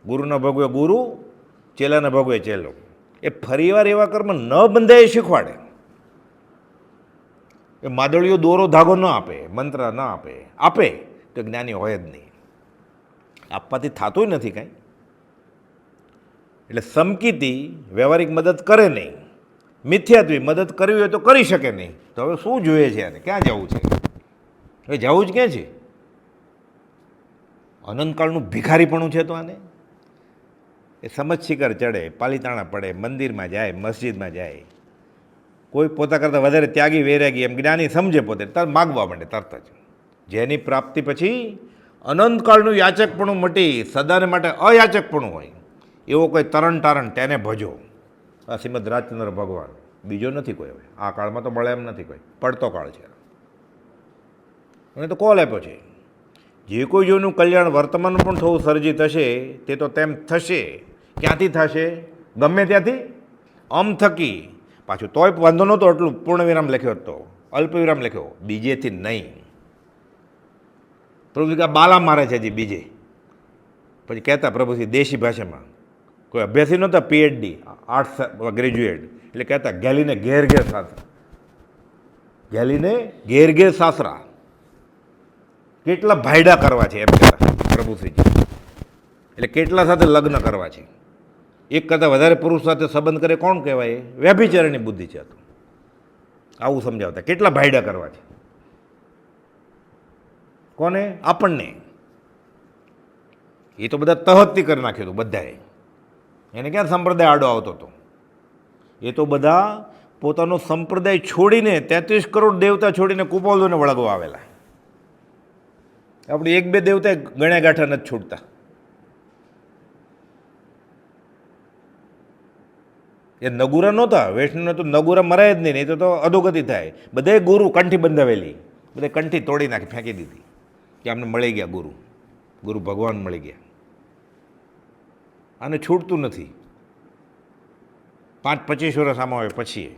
ગુરુના ભોગવે ગુરુ, ચેલાના ભોગવે ચેલો. એ ફરીવાર એવા કર્મ ન બંધાય શીખવાડે. એ માદળીઓ દોરો ધાગો ન આપે, મંત્ર ન આપે તો જ્ઞાની હોય જ નહીં. આપવાથી થતું નથી કાંઈ. એટલે સમકીતી વ્યવહારિક મદદ કરે નહીં. મિથ્યાત્વી મદદ કરવી હોય તો કરી શકે નહીં. તો હવે શું જોઈએ છે આને? ક્યાં જવું છે? હવે જવું જ ક્યાં છે? અનંતકાળનું ભિખારીપણું છે તો આને. એ સમજ શિખર ચડે, પાલીતાણા પડે, મંદિરમાં જાય, મસ્જિદમાં જાય. કોઈ પોતા કરતાં વધારે ત્યાગી વૈરાગી એમ જ્ઞાની સમજે પોતે તરત માગવા માંડે તરત જ. જેની પ્રાપ્તિ પછી અનંતકાળનું યાચકપણું મટી સદાને માટે અયાચકપણું હોય એવો કોઈ તરણ તારણ તેને ભજો. આ શ્રીમદ રાજચંદ્ર ભગવાન, બીજો નથી કોઈ. હવે આ કાળમાં તો મળે એમ નથી કોઈ. પડતો કાળ છે. અને તો કોલ આપ્યો છે જે કોઈ જોનું કલ્યાણ વર્તમાન પણ થવું સર્જિત હશે તે તો તેમ થશે. ક્યાંથી થશે? ગમે ત્યાંથી. અમ થકી. પાછું તોય વાંધો નહોતો એટલું પૂર્ણવિરામ લખ્યો હતો, અલ્પવિરામ લખ્યો, બીજેથી નહીં. પ્રભુજી બાલા મારે છે હજી બીજે. પછી કહેતા પ્રભુજી દેશી ભાષામાં, કોઈ અભ્યાસી નહોતા, પીએચડી, આર્ટ્સ ગ્રેજ્યુએટ, એટલે કહેતા ગેલીને ઘેર સાસરા. ગેલીને ઘેર સાસરા. કેટલા ભાયડા કરવા છે એમ કહેતા પ્રભુશ્રીજી. એટલે કેટલા સાથે લગ્ન કરવા છે. એક કરતાં વધારે પુરુષ સાથે સંબંધ કરે કોણ કહેવાય? વ્યભિચારની બુદ્ધિ છે. આવું સમજાવતા. કેટલા ભાયડા કરવા છે કોને? આપણને. એ તો બધા તહતથી કરી નાખ્યું હતું બધાએ. એને ક્યાં સંપ્રદાય આડો આવતો હતો? એ તો બધા પોતાનો સંપ્રદાય છોડીને 33 કરોડ દેવતા છોડીને કુપાલદેવને વળગવા આવેલા. આપણે 1-2 દેવતા ગણ્યા ગાંઠા નથી છૂટતા. એ નગુરા નહોતા. વૈષ્ણવને તો નગુરા મરાય જ નહીં, નહીં તો અધોગતિ થાય. બધે ગુરુ કંઠી બંધાવેલી, બધે કંઠી તોડી નાખી, ફેંકી દીધી કે અમને મળી ગયા ગુરુ ભગવાન મળી ગયા. આને છૂટતું નથી. 5-25 વર્ષ આમાં હોય પછી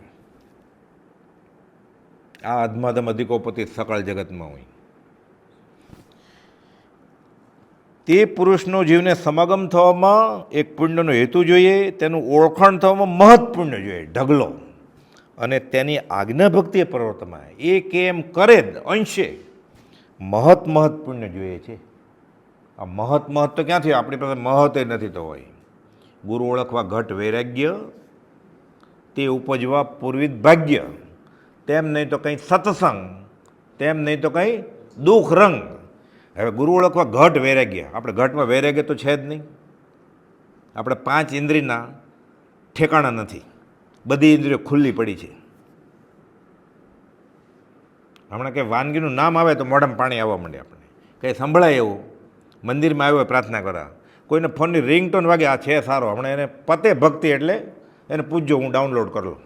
આ અધમાધમ અધિકોપતિ સકળ જગતમાં હોય. તે પુરુષનો જીવને સમાગમ થવામાં એક પુણ્યનો હેતુ જોઈએ, તેનું ઓળખાણ થવામાં મહત્ પુણ્ય જોઈએ. ઢગલો અને તેની આજ્ઞા ભક્તિ પ્રવર્તમાં એ કેમ કરે જ અંશે મહત પુણ્ય જોઈએ છે. આ મહત તો ક્યાંથી? આપણી પાસે મહત નથી તો હોય. ગુરુ ઓળખવા ઘટ વૈરાગ્ય, તે ઉપજવા પૂર્વિત ભાગ્ય, તેમ નહીં તો કંઈ સત્સંગ, તેમ નહીં તો કંઈ દુઃખ રંગ. હવે ગુરુ ઓળખવા ઘટ વૈરાગ્ય, આપણે ઘટમાં વૈરાગ્ય તો છે જ નહીં. આપણે 5 ઇન્દ્રિયના ઠેકાણા નથી, બધી ઇન્દ્રિયો ખુલ્લી પડી છે. હમણાં કંઈ વાનગીનું નામ આવે તો મોઢામાં પાણી આવવા માંડે. આપણે કંઈ સંભળાય એવું, મંદિરમાં આવ્યો પ્રાર્થના કરવા, કોઈને ફોનની રિંગટોન વાગે, આ છે સારો, હમણાં એને પતે ભક્તિ એટલે એને પૂછજો, હું ડાઉનલોડ કરી લઉં,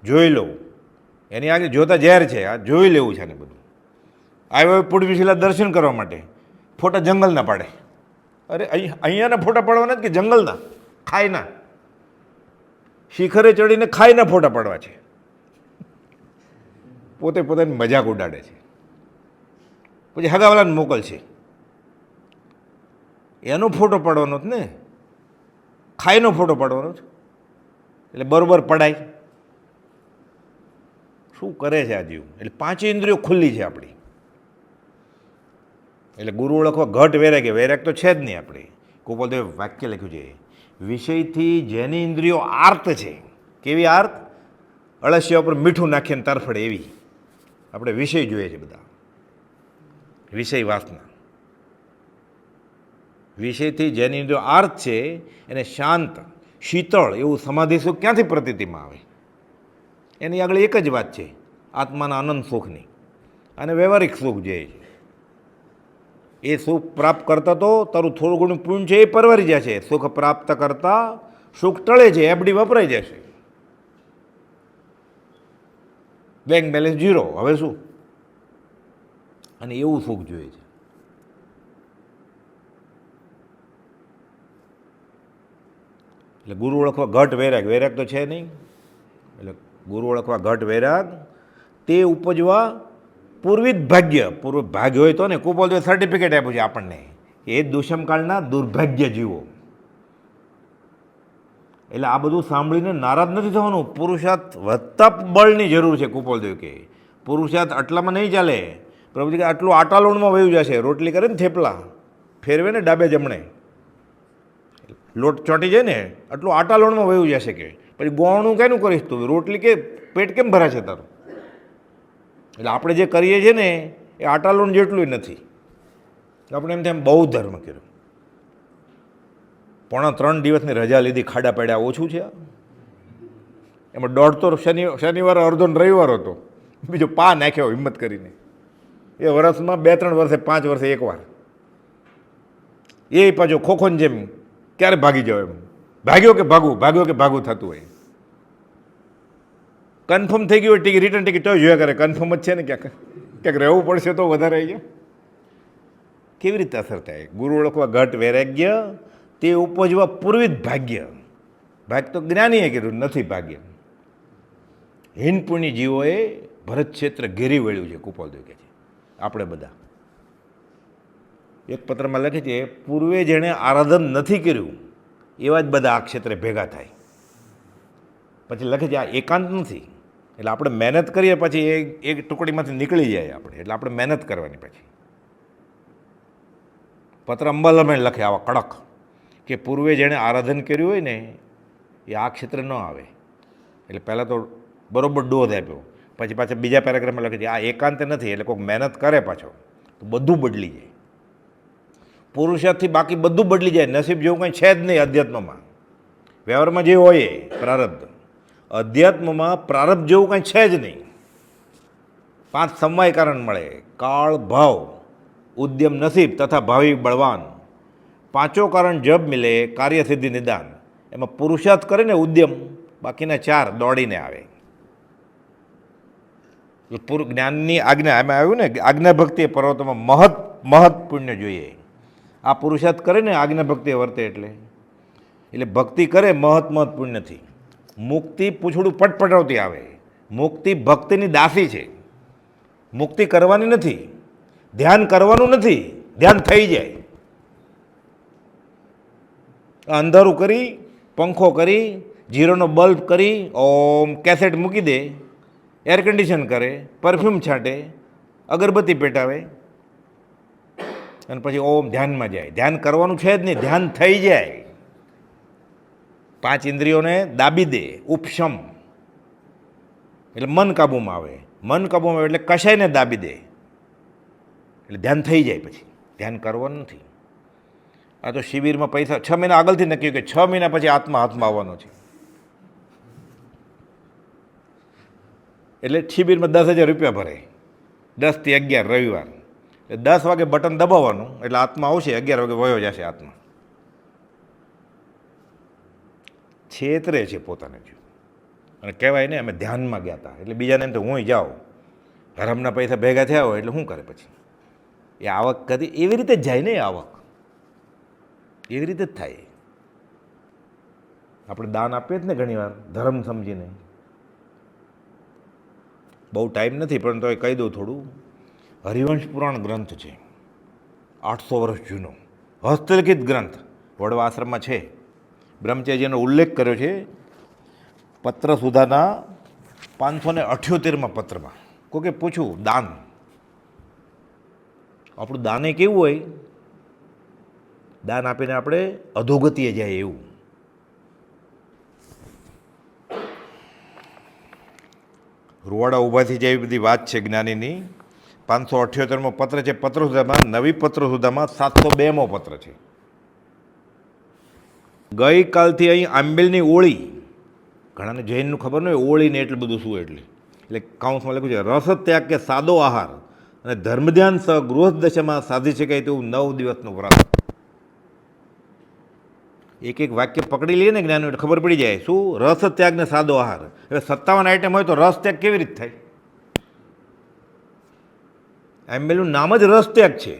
જોઈ લઉં. એની આગળ જોતા ઝેર છે, આ જોઈ લેવું છે. ને બધું આવ્યો પૂર્વીશિલા દર્શન કરવા માટે, ફોટા જંગલના પાડે. અરે અહીંયાના ફોટા પાડવાના જ કે જંગલના, ખાયના, શિખરે ચડીને ખાયના ફોટા પાડવા છે. પોતે પોતાની મજાક ઉડાડે છે, પછી હગાવાલાને મોકલશે, એનો ફોટો પાડવાનો જ ને, ખાયનો ફોટો પાડવાનો જ. એટલે બરોબર પડાય. શું કરે છે આ જીવ? એટલે 5 ઇન્દ્રિયો ખુલ્લી છે આપણી. એટલે ગુરુ ઓળખવા ઘટ વૈરાગ્ય, વૈરાગ તો છે જ નહીં આપણી. ગોપાલદેવે વાક્ય લખ્યું છે, વિષયથી જેની ઇન્દ્રિયો આર્ત છે. કેવી આર્ત? અળસિયા ઉપર મીઠું નાખીને તરફડે એવી. આપણે વિષય જોઈએ છે બધા, વિષય વાસના. વિષયથી જેની ઇન્દ્રિયો આર્ત છે એને શાંત શીતળ એવું સમાધિ સુખ ક્યાંથી પ્રતીતિમાં આવે? એની આગળ એક જ વાત છે, આત્માના અનંત સુખની. અને વ્યવહારિક સુખ જે છે એ સુખ પ્રાપ્ત કરતા તો તારું થોડું ઘણું પુણ્ય છે એ પરવારી જશે. સુખ પ્રાપ્ત કરતા સુખ ટળે છે, એફડી વપરાઈ જશે, બેંક બેલેન્સ 0. હવે શું? અને એવું સુખ જોઈએ છે. એટલે ગુરુ ઓળખવા ઘટ વૈરાગ, વૈરાગ તો છે નહીં. એટલે ગુરુ ઓળખવા ઘટ વૈરાગ, તે ઉપજવા પૂર્વિત ભાગ્ય. પૂર્વ ભાગ્ય હોય તો ને, કુપોલદેવે સર્ટિફિકેટ આપ્યું છે આપણને, એ દુષ્મકાળના દુર્ભાગ્ય જીવો. એટલે આ બધું સાંભળીને નારાજ નથી થવાનું. પુરુષાર્થ વધતા બળની જરૂર છે. કુપોલદેવ કે પુરુષાર્થ આટલામાં નહીં ચાલે. પ્રભુજી કે આટલું આટાલોણમાં વયું જશે. રોટલી કરે ને થેપલા ફેરવે ને ડાબે જમણે, લોટ ચોંટી જાય ને, આટલું આટાલોણમાં વયું જશે. કે પછી ગોળનું કેનું કરીશ તું? રોટલી કે પેટ કેમ ભરાશે તારું? એટલે આપણે જે કરીએ છીએ ને એ આટાલોણ જેટલું નથી. આપણે એમ તેમ બહુ ધર્મ કર્યો. 3 દિવસની રજા લીધી, ખાડા પાડ્યા, ઓછું છે? એમાં 1.5 તો શનિવાર અડધો ને રવિવાર હતો, બીજો પા નાખ્યો હિંમત કરીને. એ વર્ષમાં 2-3 વર્ષે 5 વર્ષે એકવાર. એ પાછો ખોખોને જેમ ક્યારે ભાગી જાવ એમ, ભાગ્યો કે ભાગવું, ભાગ્યો કે ભાગવું થતું હોય. કન્ફર્મ થઈ ગયું હોય ટિકિટ, રિટર્ન ટિકિટ તો જોયા કરે, કન્ફર્મ જ છે ને, ક્યાંક રહેવું પડશે તો વધારે આવી જાય. કેવી રીતે અસર થાય? ગુરુ ઓળખવા ઘટ વૈરાગ્ય, તે ઉપજવા પૂર્વિત ભાગ્ય. ભાગ્ય તો જ્ઞાનીએ કીધું, નથી ભાગ્ય. હીન પુણ્ય જીવોએ ભરત ક્ષેત્ર ઘેરી વળ્યું છે. કુપોલદેવ કહે છે આપણે બધા. એક પત્રમાં લખે છે, પૂર્વે જેણે આરાધન નથી કર્યું એવા જ બધા આ ક્ષેત્રે ભેગા થાય. પછી લખે છે આ એકાંત નથી. એટલે આપણે મહેનત કરીએ પછી એક ટુકડીમાંથી નીકળી જાય આપણે. એટલે આપણે મહેનત કરવાની. પછી પત્ર અંબાલામાં લખે આવા કડક કે પૂર્વે જેણે આરાધન કર્યું હોય ને એ આ ક્ષેત્ર ન આવે. એટલે પહેલાં તો બરાબર ડોઝ આપ્યો, પછી પાછા બીજા પેરેગ્રાફમાં લખે છે આ એકાંત નથી. એટલે કોઈક મહેનત કરે પાછો તો બધું બદલી જાય. પુરુષાર્થથી બાકી બધું બદલી જાય. નસીબ જેવું કંઈ છે જ નહીં અધ્યાત્મમાં. વ્યવહારમાં જે હોય એ પ્રારબ્ધ, અધ્યાત્મમાં પ્રારબ્ધ જેવું કંઈ છે જ નહીં. 5 સમવાય કારણ મળે: કાળ, ભાવ, ઉદ્યમ, નસીબ તથા ભાવિ બળવાન. 5 કારણ જબ મિલે, કાર્ય સિદ્ધિ નિદાન. એમાં પુરુષાર્થ કરે ને ઉદ્યમ, બાકીના 4 દોડીને આવે. જ્ઞાનની આજ્ઞા એમાં આવ્યું ને, આજ્ઞા ભક્તિ પર્વતોમાં મહત પુણ્ય જોઈએ. આ પુરુષાર્થ કરે ને આજ્ઞા ભક્તિ વર્તે એટલે ભક્તિ કરે મહત પુણ્યથી. મુક્તિ પૂછડું પટપટાવતી આવે. મુક્તિ ભક્તિની દાસી છે. મુક્તિ કરવાની નથી, ધ્યાન કરવાનું નથી, ધ્યાન થઈ જાય. અંધારું કરી, પંખો કરી, જીરોનો બલ્બ કરી ઓમ કેસેટ મૂકી દે, એર કન્ડિશન કરે, પરફ્યુમ છાંટે, અગરબત્તી પેટાવે અને પછી ઓમ ધ્યાનમાં જાય. ધ્યાન કરવાનું છે જ નહીં, ધ્યાન થઈ જાય. 5 ઇન્દ્રિયોને દાબી દે, ઉપશમ એટલે મન કાબૂમાં આવે. મન કાબૂમાં આવે એટલે કશાયને દાબી દે એટલે ધ્યાન થઈ જાય. પછી ધ્યાન કરવાનું નથી. આ તો શિબિરમાં પૈસા 6 મહિના આગળથી નક્કી કે 6 મહિના પછી આત્મા હાથમાં આવવાનો છે. એટલે શિબિરમાં 10,000 રૂપિયા ભરે, 10 થી 11 રવિવાર. 10 વાગે બટન દબાવવાનું એટલે આત્મા આવશે, 11 વાગે વયો જશે આત્મા. છેતરે છે પોતાને જ. અને કહેવાય ને અમે ધ્યાનમાં ગયા હતા એટલે બીજાને એમ તો હું જાઉં, હરામના પૈસા ભેગા થયા હોય એટલે શું કરે પછી? એ આવક કદી એવી રીતે જ જાય ને, એ આવક એવી રીતે જ થાય. આપણે દાન આપીએ જ ને ઘણીવાર ધર્મ સમજીને. બહુ ટાઈમ નથી પણ તો એ કહી દઉં થોડું. હરિવંશ પુરાણ ગ્રંથ છે, 800 વર્ષ જૂનો હસ્તલિખિત ગ્રંથ, વડવા આશ્રમમાં છે. બ્રહ્મચર્યનો ઉલ્લેખ કર્યો છે પત્ર સુધાના 578માં પત્રમાં. કોકે પૂછ્યું દાન, આપણું દાને કેવું હોય? દાન આપીને આપણે અધોગતિએ જાય એવું. રૂવાડા ઊભા થઈ જાય એવી બધી વાત છે જ્ઞાનીની. 578મો પત્ર છે પત્ર સુધામાં. નવી પત્ર સુધામાં 702મો પત્ર છે. ગઈકાલથી અહીં આંબેલની ઓળી, ઘણાને જૈનનું ખબર ન હોય ઓળીને એટલું બધું શું એટલે કાઉન્સમાં લખ્યું છે રસ ત્યાગ કે સાદો આહાર અને ધર્મધ્યાન સહ ગૃહસ્થ દશામાં સાધી શકાય તેવું 9 દિવસનું વ્રત. એક એક વાક્ય પકડી લઈએ ને જ્ઞાન એટલે ખબર પડી જાય શું રસ ત્યાગ ને સાદો આહાર. હવે 57 આઈટમ હોય તો રસ ત્યાગ કેવી રીતે થાય? આંબેલનું નામ જ રસ ત્યાગ છે.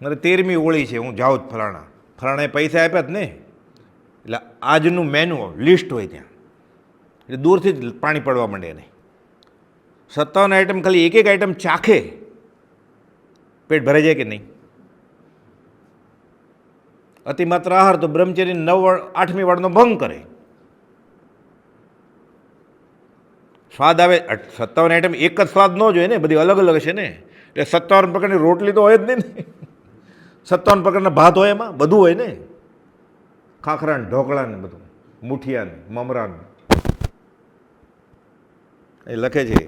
મારે 13મી ઓળી છે, હું જાઉં જ ફલાણાએ પૈસા આપ્યા જ ને, એટલે આજનું મેનુ લિસ્ટ હોય ત્યાં, એટલે દૂરથી જ પાણી પડવા માંડે એને. 57 આઈટમ ખાલી એક આઈટમ ચાખે પેટ ભરાઈ જાય કે નહીં? અતિમાત્ર આહાર તો બ્રહ્મચર્ય 8મી વાળનો ભંગ કરે. સ્વાદ આવે 57 આઈટમ એક જ સ્વાદ ન જોઈએ ને, બધી અલગ અલગ છે ને. એટલે 57 પ્રકારની રોટલી તો હોય જ નહીં ને, 57 પ્રકારના ભાત હોય, એમાં બધું હોય ને, ખાખરા ને ઢોકળા ને બધું, મુઠિયા ને મમરા ને. એ લખે છે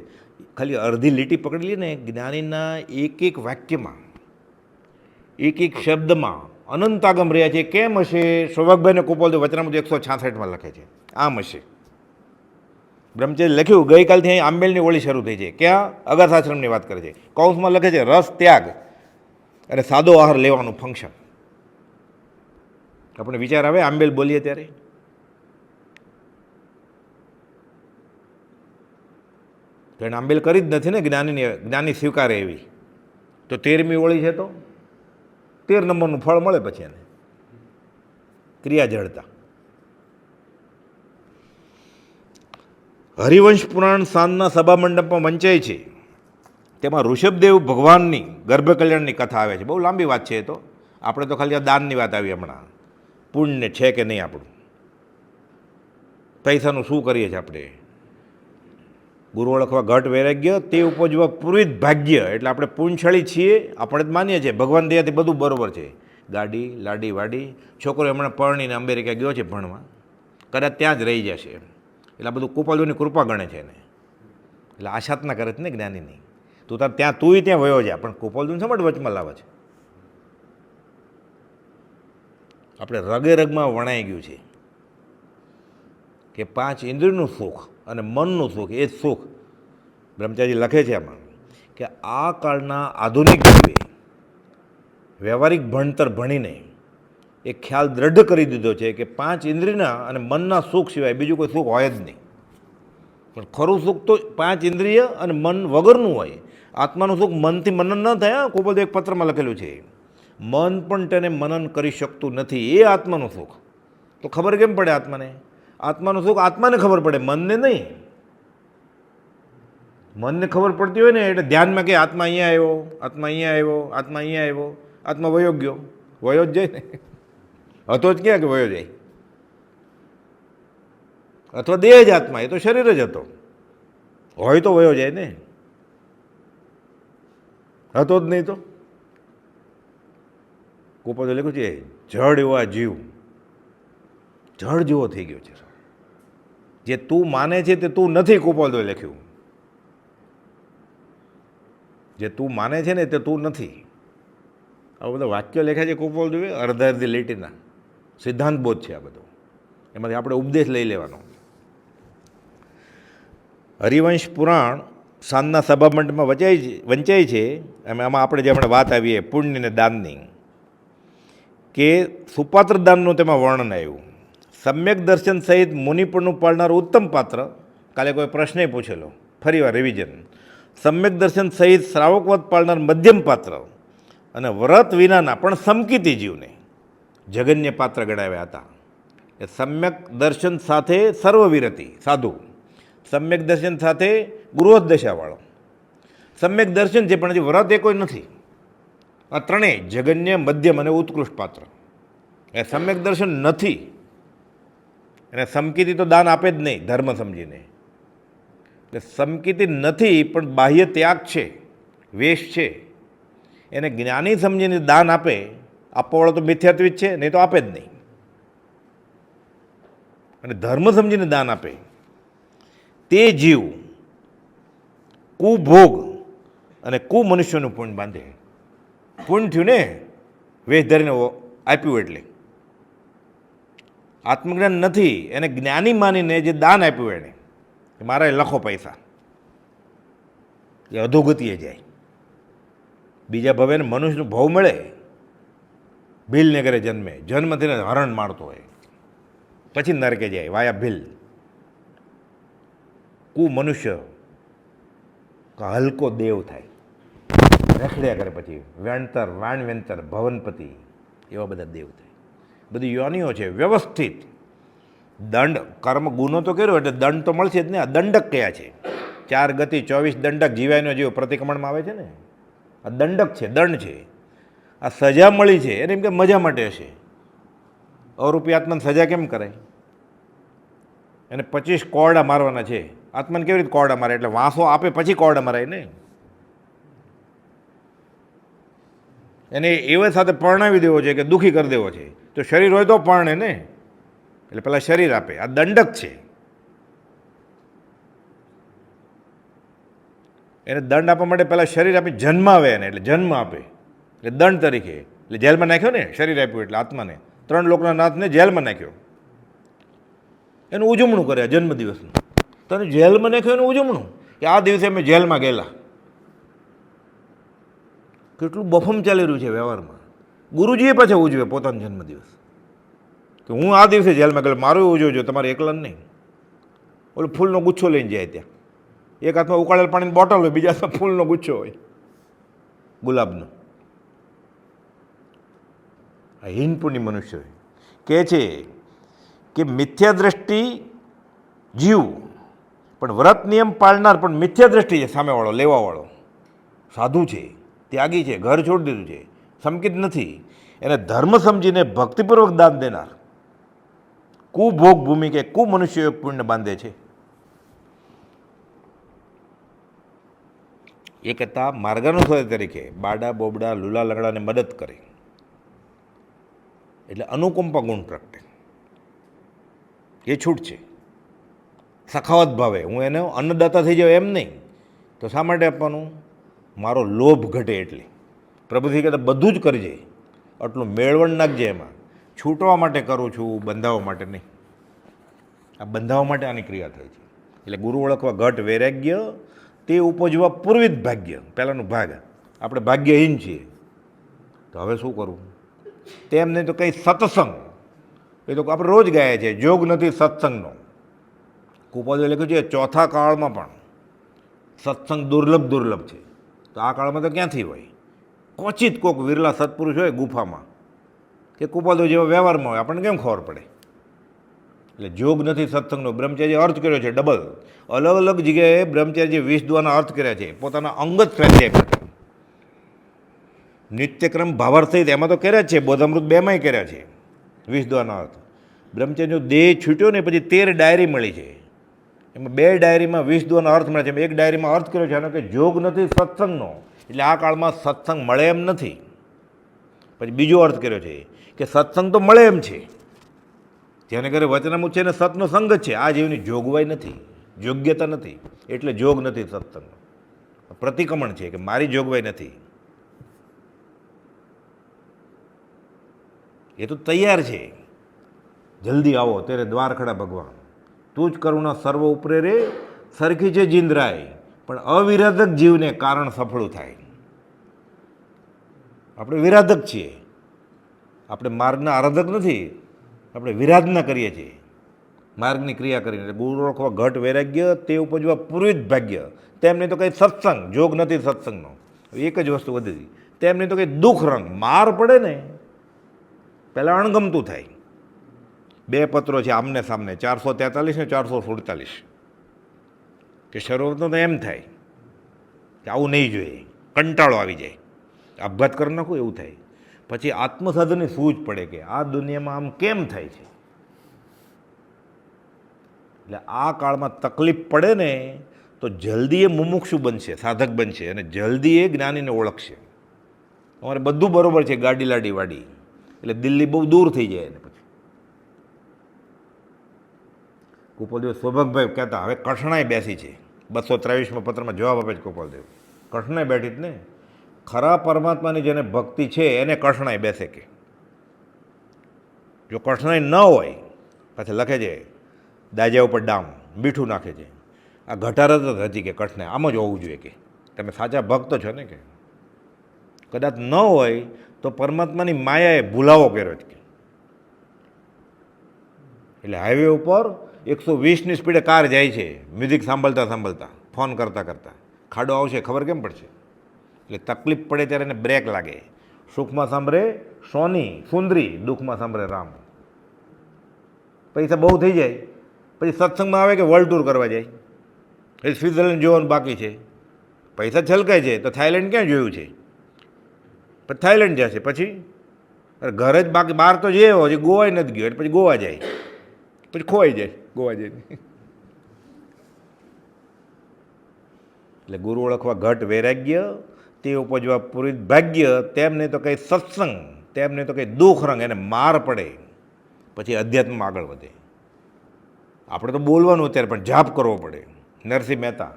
ખાલી અડધી લીટી પકડી લે ને જ્ઞાનીના એક એક વાક્યમાં, એક એક શબ્દમાં અનંતાગમ રહ્યા છે. કેમ હશે? સૌભાગભાઈને કુપોલ વચનામૃત 166માં લખે છે આમ હશે. બ્રહ્મચર્ય લખ્યું ગઈકાલથી અહીં આંબેલની ઓળી શરૂ થઈ છે. ક્યાં? અગસ્ત્યાશ્રમની વાત કરે છે. કૌંસમાં લખે છે રસ ત્યાગ અને સાદો આહાર લેવાનું ફંક્શન. આપણે વિચાર આવે આંબેલ બોલીએ ત્યારે? તો એને આંબેલ કરી જ નથી ને જ્ઞાની સ્વીકારે એવી. તો 13મી ઓળી છે તો 13 નંબરનું ફળ મળે પછી એને, ક્રિયા જડતા. હરિવંશ પુરાણ સાંજના સભા મંડપમાં વંચાય છે. તેમાં ઋષભદેવ ભગવાનની ગર્ભ કલ્યાણની કથા આવે છે. બહુ લાંબી વાત છે એ તો. આપણે તો ખાલી આ દાનની વાત આવી હમણાં. પુણ્ય છે કે નહીં આપણું, પૈસાનું શું કરીએ છીએ આપણે. ગુરુ ઓળખવા ઘટ વૈરાગ્ય તે ઉપજવા પૂર્વિત ભાગ્ય. એટલે આપણે પુણ્યશાળી છીએ, આપણે જ માનીએ છીએ. ભગવાન દયાથી બધું બરાબર છે. ગાડી લાડી વાડી, છોકરો હમણાં પરણીને અમેરિકા ગયો છે ભણવા, કદાચ ત્યાં જ રહી જશે. એટલે આ બધું કૃપાલુની કૃપા ગણે છે એને. એટલે આશાત ના કરે છે ને જ્ઞાનીની. તું તાર તુંય ત્યાં વયો જા, પણ કૃપાલુને સમજ વચમાં લાવે છે. આપણે રગે રગમાં વણાઈ ગયું છે કે 5 ઇન્દ્રિયનું સુખ અને મનનું સુખ એ જ સુખ. બ્રહ્મચારી લખે છે આમાં કે આ કાળના આધુનિક જીવે વ્યવહારિક ભણતર ભણીને એક ખ્યાલ દ્રઢ કરી દીધો છે કે 5 ઇન્દ્રિયના અને મનના સુખ સિવાય બીજું કોઈ સુખ હોય જ નહીં. પણ ખરું સુખ તો 5 ઇન્દ્રિય અને મન વગરનું હોય. આત્માનું સુખ મનથી મનન ન થાય. ખૂબ બધું એક પત્રમાં લખેલું છે મન પણ તેને મનન કરી શકતું નથી, એ આત્માનું સુખ. તો ખબર કેમ પડે આત્માને? આત્માનું સુખ આત્માને ખબર પડે, મનને નહીં. મનને ખબર પડતી હોય ને એટલે ધ્યાનમાં કે આત્મા અહીંયા આવ્યો, આત્મા અહીંયા આવ્યો, આત્મા અહીંયા આવ્યો, આત્મા વયો ગયો. વયો જ જાય ને, હતો જ ક્યાં કે વયો જાય. અથવા દેહ જ આત્મા, એ તો શરીર જ હતો, હોય તો વયો જાય ને, હતો જ નહીં તો. કુપોદે લખ્યું છે જળ એવો આ જીવ જળ જેવો થઈ ગયો છે. જે તું માને છે તે તું નથી, કુપોદે લખ્યું. જે તું માને છે ને તે તું નથી. આવા બધા વાક્યો લખ્યા છે કુપોદે, અડધા અડધી લીટીના સિદ્ધાંત બોધ છે આ બધો. એમાંથી આપણે ઉપદેશ લઈ લેવાનો. હરિવંશ પુરાણ સાંજના સભામંડપમાં વંચાય છે. આમાં આપણે જે હમણાં વાત આવીએ પુણ્ય અને દાનની, કે સુપાત્ર દાનનું તેમાં વર્ણન આવ્યું. સમ્યક દર્શન સહિત મુનિપણનું પાળનારું ઉત્તમ પાત્ર. કાલે કોઈ પ્રશ્ન પૂછેલો, ફરીવાર રિવિઝન. સમ્યક દર્શન સહિત શ્રાવકવત પાળનાર મધ્યમ પાત્ર અને વ્રત વિનાના પણ સમકીતી જીવને જગન્ય પાત્ર ગણાવ્યા હતા. એ સમ્યક દર્શન સાથે સર્વવિરતિ સાધુ, સમ્યક દર્શન સાથે ગૃહસ્થ દશાવાળો, સમ્યક દર્શન છે પણ હજી વ્રત એ કોઈ નથી. આ ત્રણેય જગન્ય, મધ્યમ અને ઉત્કૃષ્ટ પાત્ર. એ સમ્યક દર્શન નથી અને સમકીતી તો દાન આપે જ નહીં ધર્મ સમજીને. એટલે સમકીતી નથી પણ બાહ્ય ત્યાગ છે, વેશ છે, એને જ્ઞાની સમજીને દાન આપે. આપવાવાળો તો મિથ્યાત્વિત છે, નહીં તો આપે જ નહીં. અને ધર્મ સમજીને દાન આપે તે જીવ કુભોગ અને કુમનુષ્યનું પુણ્ય બાંધે. પુણ્ય થયું ને, વેશ ધરીને આપ્યું એટલે. આત્મજ્ઞાન નથી, એને જ્ઞાની માનીને જે દાન આપ્યું એણે, મારા લખો પૈસા, એ અધોગતિએ જાય. બીજા ભવે મનુષ્યનું ભાવ મળે, ભીલને ઘરે જન્મે, જન્મથી હરણ મારતો હોય, પછી નરકે જાય વાયા ભીલ. મનુષ્ય હલકો દેવ થાય, રખડ્યા કરે, પછી વેણતર, વાણવેંતર, ભવનપતિ, એવા બધા દેવ થાય. બધી યોનિઓ છે વ્યવસ્થિત. દંડ કર્મ ગુનો તો કર્યો એટલે દંડ તો મળશે જ ને. આ દંડક કયા છે? 4 ગતિ 24 દંડક જીવાયનો જીવ પ્રતિક્રમણમાં આવે છે ને, આ દંડક છે, દંડ છે. આ સજા મળી છે એને એમ કે મજા માટે હશે. અરૂપી આત્માને સજા કેમ કરાય? એને 25 કોરડા મારવાના છે. આત્માને કેવી રીતે કોરડા મારે? એટલે વાંસો આપે પછી કોરડા મરાય ને. એને એવા સાથે પરણાવી દેવો છે કે દુઃખી કરી દેવો છે. તો શરીર હોય તો પરણે ને, એટલે પેલા શરીર આપે. આ દંડક છે. એને દંડ આપવા માટે પહેલાં શરીર આપી જન્મ આવે એને, એટલે જન્મ આપે એટલે દંડ તરીકે. એટલે જેલમાં નાખ્યો ને, શરીર આપ્યું એટલે આત્માને. 3 લોકના નાથને જેલમાં નાખ્યો, એનું ઉજવણું કરે જન્મદિવસનું. તને જેલમાં નાખ્યો એનું ઉજવણું, કે આ દિવસે અમે જેલમાં ગયેલા. કેટલું બફમ ચાલી રહ્યું છે વ્યવહારમાં. ગુરુજીએ પાછા ઉજવે પોતાનો જન્મદિવસ, કે હું આ દિવસે જેલમાં ગયેલો, મારું ઉજવજો, તમારે એકલા નહીં. ઓલો ફૂલનો ગુચ્છો લઈને જાય ત્યાં, એક હાથમાં ઉકાળેલ પાણીની બોટલ હોય, બીજા હાથમાં ફૂલનો ગુચ્છો હોય ગુલાબનો. આ હીનપુની મનુષ્ય કહે છે કે મિથ્યા દ્રષ્ટિ જીવ પણ વ્રત નિયમ પાળનાર, પણ મિથ્યા દ્રષ્ટિ છે સામેવાળો, લેવાવાળો. સાધુ છે, ત્યાગી છે, ઘર છોડી દીધું છે, સમકિત નથી, એને ધર્મ સમજીને ભક્તિપૂર્વક દાન દેનાર કુભોગ ભૂમિ કે કુમનુષ્ય પુણ્ય બાંધે છે. એ કહેતા માર્ગાનુસારી તરીકે બાડા બોબડા લુલા લંગડાને મદદ કરે એટલે અનુકંપા ગુણ પ્રગટે. એ છૂટ છે. સખાવત ભાવે હું એને અન્નદાતા થઈ જાઉં એમ નહીં. તો શા માટે આપવાનું? મારો લોભ ઘટે એટલે. પ્રભુજી કહેતા બધું જ કરજે, આટલું મેળવણ નાખજે. એમાં છૂટવા માટે કરું છું, બંધાવવા માટે નહીં. આ બંધાવવા માટે આની ક્રિયા થાય છે. એટલે ગુરુ ઓળખવા ઘટ વૈરાગ્ય, તે ઉપજવા પૂર્વિત ભાગ્ય. પહેલાંનું ભાગ, આપણે ભાગ્યહીન છીએ. તો હવે શું કરવું? તેમ નહીં તો કંઈ સત્સંગ, એ તો આપણે રોજ ગાયા છે, જોગ નથી સત્સંગનો. કુપોદે લખ્યું છે ચોથા કાળમાં પણ સત્સંગ દુર્લભ છે. તો આ કાળમાં તો ક્યાંથી હોય? ક્વચિત કોઈક વિરલા સત્પુરુષ હોય ગુફામાં, કે કુપોદે જેવો વ્યવહારમાં હોય, આપણને કેમ ખબર પડે? એટલે જોગ નથી સત્સંગનો. બ્રહ્મચારી અર્થ કર્યો છે ડબલ. અલગ અલગ જગ્યાએ બ્રહ્મચારીએ 20 દ્વાના અર્થ કર્યા છે, પોતાના અંગત સ્વાધ્યાય કરતા. નિત્યક્રમ ભાવાર્થ સહિત એમાં તો કર્યા જ છે, બોધામૃત 2માંય કર્યા છે 20 દ્વાના અર્થ. બ્રહ્મચર્યનો દેહ છૂટ્યો ને પછી 13 ડાયરી મળી છે. એમાં 2 ડાયરીમાં 20 દુઆનો અર્થ મળે છે. એક ડાયરીમાં અર્થ કર્યો છે આનો કે જોગ નથી સત્સંગનો, એટલે આ કાળમાં સત્સંગ મળે એમ નથી. પછી બીજો અર્થ કર્યો છે કે સત્સંગ તો મળે એમ છે, જેને ઘરે વચનામૃત છે ને સતનો સંગ જ છે. આ જીવની જોગવાઈ નથી, યોગ્યતા નથી, એટલે જોગ નથી સત્સંગનો. પ્રતિક્રમણ છે કે મારી જોગવાઈ નથી. એ તો તૈયાર છે, જલ્દી આવો તેરે દ્વાર ખડા ભગવાન, તું જ કરુણા સર્વ ઉપરે રે, સરખી છે જીંદરાય, પણ અવિરાધક જીવને કારણ સફળ થાય. આપણે વિરાધક છીએ, આપણે માર્ગના આરાધક નથી, આપણે વિરાધના કરીએ છીએ માર્ગની ક્રિયા કરીને. ગુરુ ઓળખવા ઘટ વૈરાગ્ય, તે ઉપજવા પૂર્વિત ભાગ્ય, તેમ નહીં તો કંઈ સત્સંગ, જોગ નથી સત્સંગનો. એક જ વસ્તુ વધી, તેમ નહીં તો કંઈ દુઃખ રંગ, માર પડે ને પહેલાં અણગમતું થાય. 2 પત્રો છે આમને સામને, 443 ને 447, કે શરૂઆતનો તો એમ થાય કે આવું નહીં જોઈએ, કંટાળો આવી જાય, આપઘાત કરી નાખું એવું થાય. પછી આત્મસાધનની સૂઝ પડે કે આ દુનિયામાં આમ કેમ થાય છે. એટલે આ કાળમાં તકલીફ પડે ને તો જલ્દી એ મુમુક્ષુ બનશે, સાધક બનશે, અને જલ્દી એ જ્ઞાનીને ઓળખશે. અમારે બધું બરાબર છે, ગાડી લાડી વાડી, એટલે દિલ્હી બહુ દૂર થઈ જાય. એને પછી ગોપાલદેવ સૌભાગભાઈ કહેતા, હવે કઠણાઈ બેસી છે. 223માં પત્રમાં જવાબ આપે છે ગોપાલદેવ, કઠણાઈ બેઠી જ ને, ખરા પરમાત્માની જેને ભક્તિ છે એને કઠણાઈ બેસે. કે જો કઠણાઈ ન હોય, પાછા લખે છે દાજા ઉપર ડામ મીઠું નાખે છે, આ ઘટારત જ હતી કે કઠણાઈ આમ જ હોવું જોઈએ, કે તમે સાચા ભક્ત છો ને. કે કદાચ ન હોય તો પરમાત્માની માયાએ ભૂલાવો કર્યો છે. એટલે હાઈવે ઉપર 120ની સ્પીડે કાર જાય છે, મ્યુઝિક સાંભળતા સાંભળતા, ફોન કરતાં કરતાં, ખાડો આવશે ખબર કેમ પડશે. એટલે તકલીફ પડે ત્યારે એને બ્રેક લાગે. સુખમાં સાંભળે સોની સુંદરી, દુઃખમાં સાંભળે રામ. પૈસા બહુ થઈ જાય પછી સત્સંગમાં આવે કે વર્લ્ડ ટૂર કરવા જાય, પછી સ્વિટ્ઝરલેન્ડ જોવાનું બાકી છે. પૈસા છલકાય છે તો થાઈલેન્ડ ક્યાં જોયું છે, પછી થાઈલેન્ડ જશે. પછી ઘરે જ બાકી બહાર તો જેવો હજી ગોવા નથી ગયો, એટલે પછી ગોવા જાય, પછી ખોવાઈ જાય ગોવા જઈને. એટલે ગુરુ ઓળખવા ઘટ વૈરાગ્ય, તે ઉપજવા પૂરિત ભાગ્ય, તેમ નહીં તો કંઈ સત્સંગ, તેમ નહીં તો કંઈ દુઃખ રંગ, એને માર પડે પછી અધ્યાત્મમાં આગળ વધે. આપણે તો બોલવાનું અત્યારે, પણ જાપ કરવો પડે. નરસિંહ મહેતા,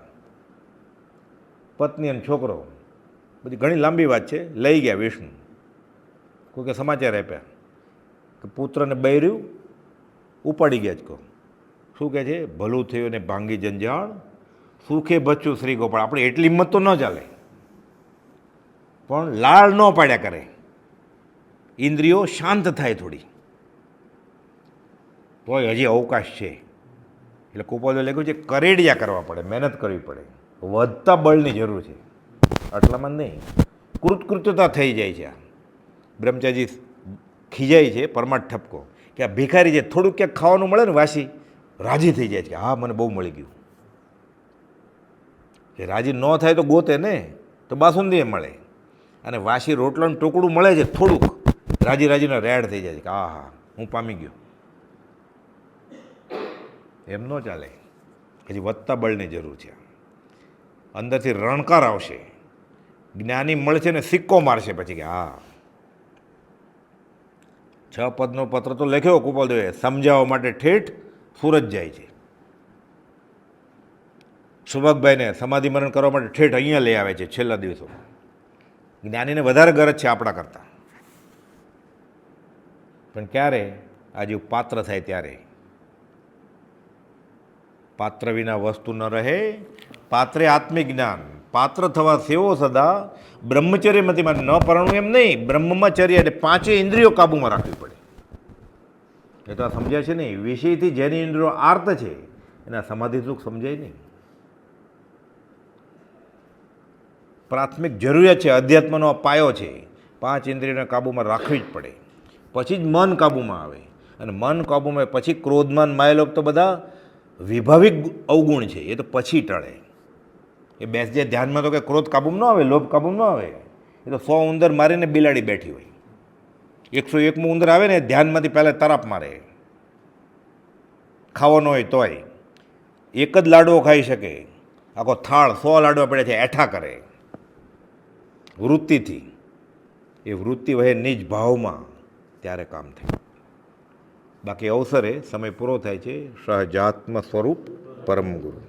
પત્ની અને છોકરો, બધી ઘણી લાંબી વાત છે, લઈ ગયા વિષ્ણુ. કોઈ કે સમાચાર આપ્યા કે પુત્રને બૈર્યું ઉપાડી ગયા જ. કહો શું કહે છે, ભલું થયું ને ભાંગી જંજાળ, સુખે બચ્યું શ્રી ગોપાળ. આપણે એટલી હિંમત તો ન ચાલે, પણ લાળ ન પાડ્યા કરે, ઇન્દ્રિયો શાંત થાય થોડી, તોય હજી અવકાશ છે. એટલે કુપોલે લખ્યું છે કરેડિયા કરવા પડે, મહેનત કરવી પડે, વધતા બળની જરૂર છે. આટલામાં નહીં, કૃતકૃત્યતા થઈ જાય છે. બ્રહ્મચારી ખીજાય છે, પરમાર્થ ઠપકો, કે આ ભિખારી છે, થોડુંક ક્યાંક ખાવાનું મળે ને વાસી, રાજી થઈ જાય છે કે હા મને બહુ મળી ગયું. એ રાજી ન થાય તો ગોતે ને, તો બાસુંદી મળે, અને વાસી રોટલાનું ટુકડું મળે છે થોડુંક, રાજી રાજીનો રેડ થઈ જાય છે કે હા હા હું પામી ગયો. એમ ન ચાલે, હજી વધતા બળની જરૂર છે. અંદરથી રણકાર આવશે, જ્ઞાની મળશે ને સિક્કો મારશે પછી કે હા. 6 પદનો પત્ર તો લખ્યો કુપાલદેવે, સમજાવવા માટે ઠેઠ સુરત જાય છે. સુભાગભાઈને સમાધિ મરણ કરવા માટે ઠેઠ અહીંયા લઈ આવે છે છેલ્લા દિવસો. જ્ઞાનીને વધારે ગરજ છે આપણા કરતાં, પણ ક્યારે? આજે પાત્ર થાય ત્યારે. પાત્ર વિના વસ્તુ ન રહે, પાત્રે આત્મિક જ્ઞાન, પાત્ર થવા સેવો સદા, બ્રહ્મચર્યમતીમાં ન પરણવું એમ નહીં, બ્રહ્મચર્ય એટલે 5 ઇન્દ્રિયો કાબૂમાં રાખવી પડે. એ તો આ સમજાય છે નહીં, વિષયથી જેની ઇન્દ્રિયો આર્ત છે એના સમાધિ સુખ સમજાય નહીં. પ્રાથમિક જરૂરિયાત છે, અધ્યાત્મનો પાયો છે, 5 ઇન્દ્રિયોને કાબૂમાં રાખવી જ પડે, પછી જ મન કાબૂમાં આવે. અને મન કાબૂમાં પછી ક્રોધમાન માયલોભ તો બધા વિભાવિક અવગુણ છે, એ તો પછી ટળે. એ બેસ જાય ધ્યાનમાં તો કે ક્રોધ કાબૂમાં ન આવે, લોભ કાબૂમાં ન આવે. એ તો 100 ઉંદર મારીને બિલાડી બેઠી હોય, 101મું ઉંદર આવે ને ધ્યાનમાંથી પહેલાં તરાપ મારે, ખાવાનો હોય તોય એક જ લાડવો ખાઈ શકે, આખો થાળ 100 લાડવા પડે છે એઠા કરે વૃત્તિથી. એ વૃત્તિ વહે નિજ ભાવમાં, ત્યારે કામ થાય. બાકી અવસરે સમય પૂરો થાય છે. સહજાત્મ સ્વરૂપ પરમ ગુરુ.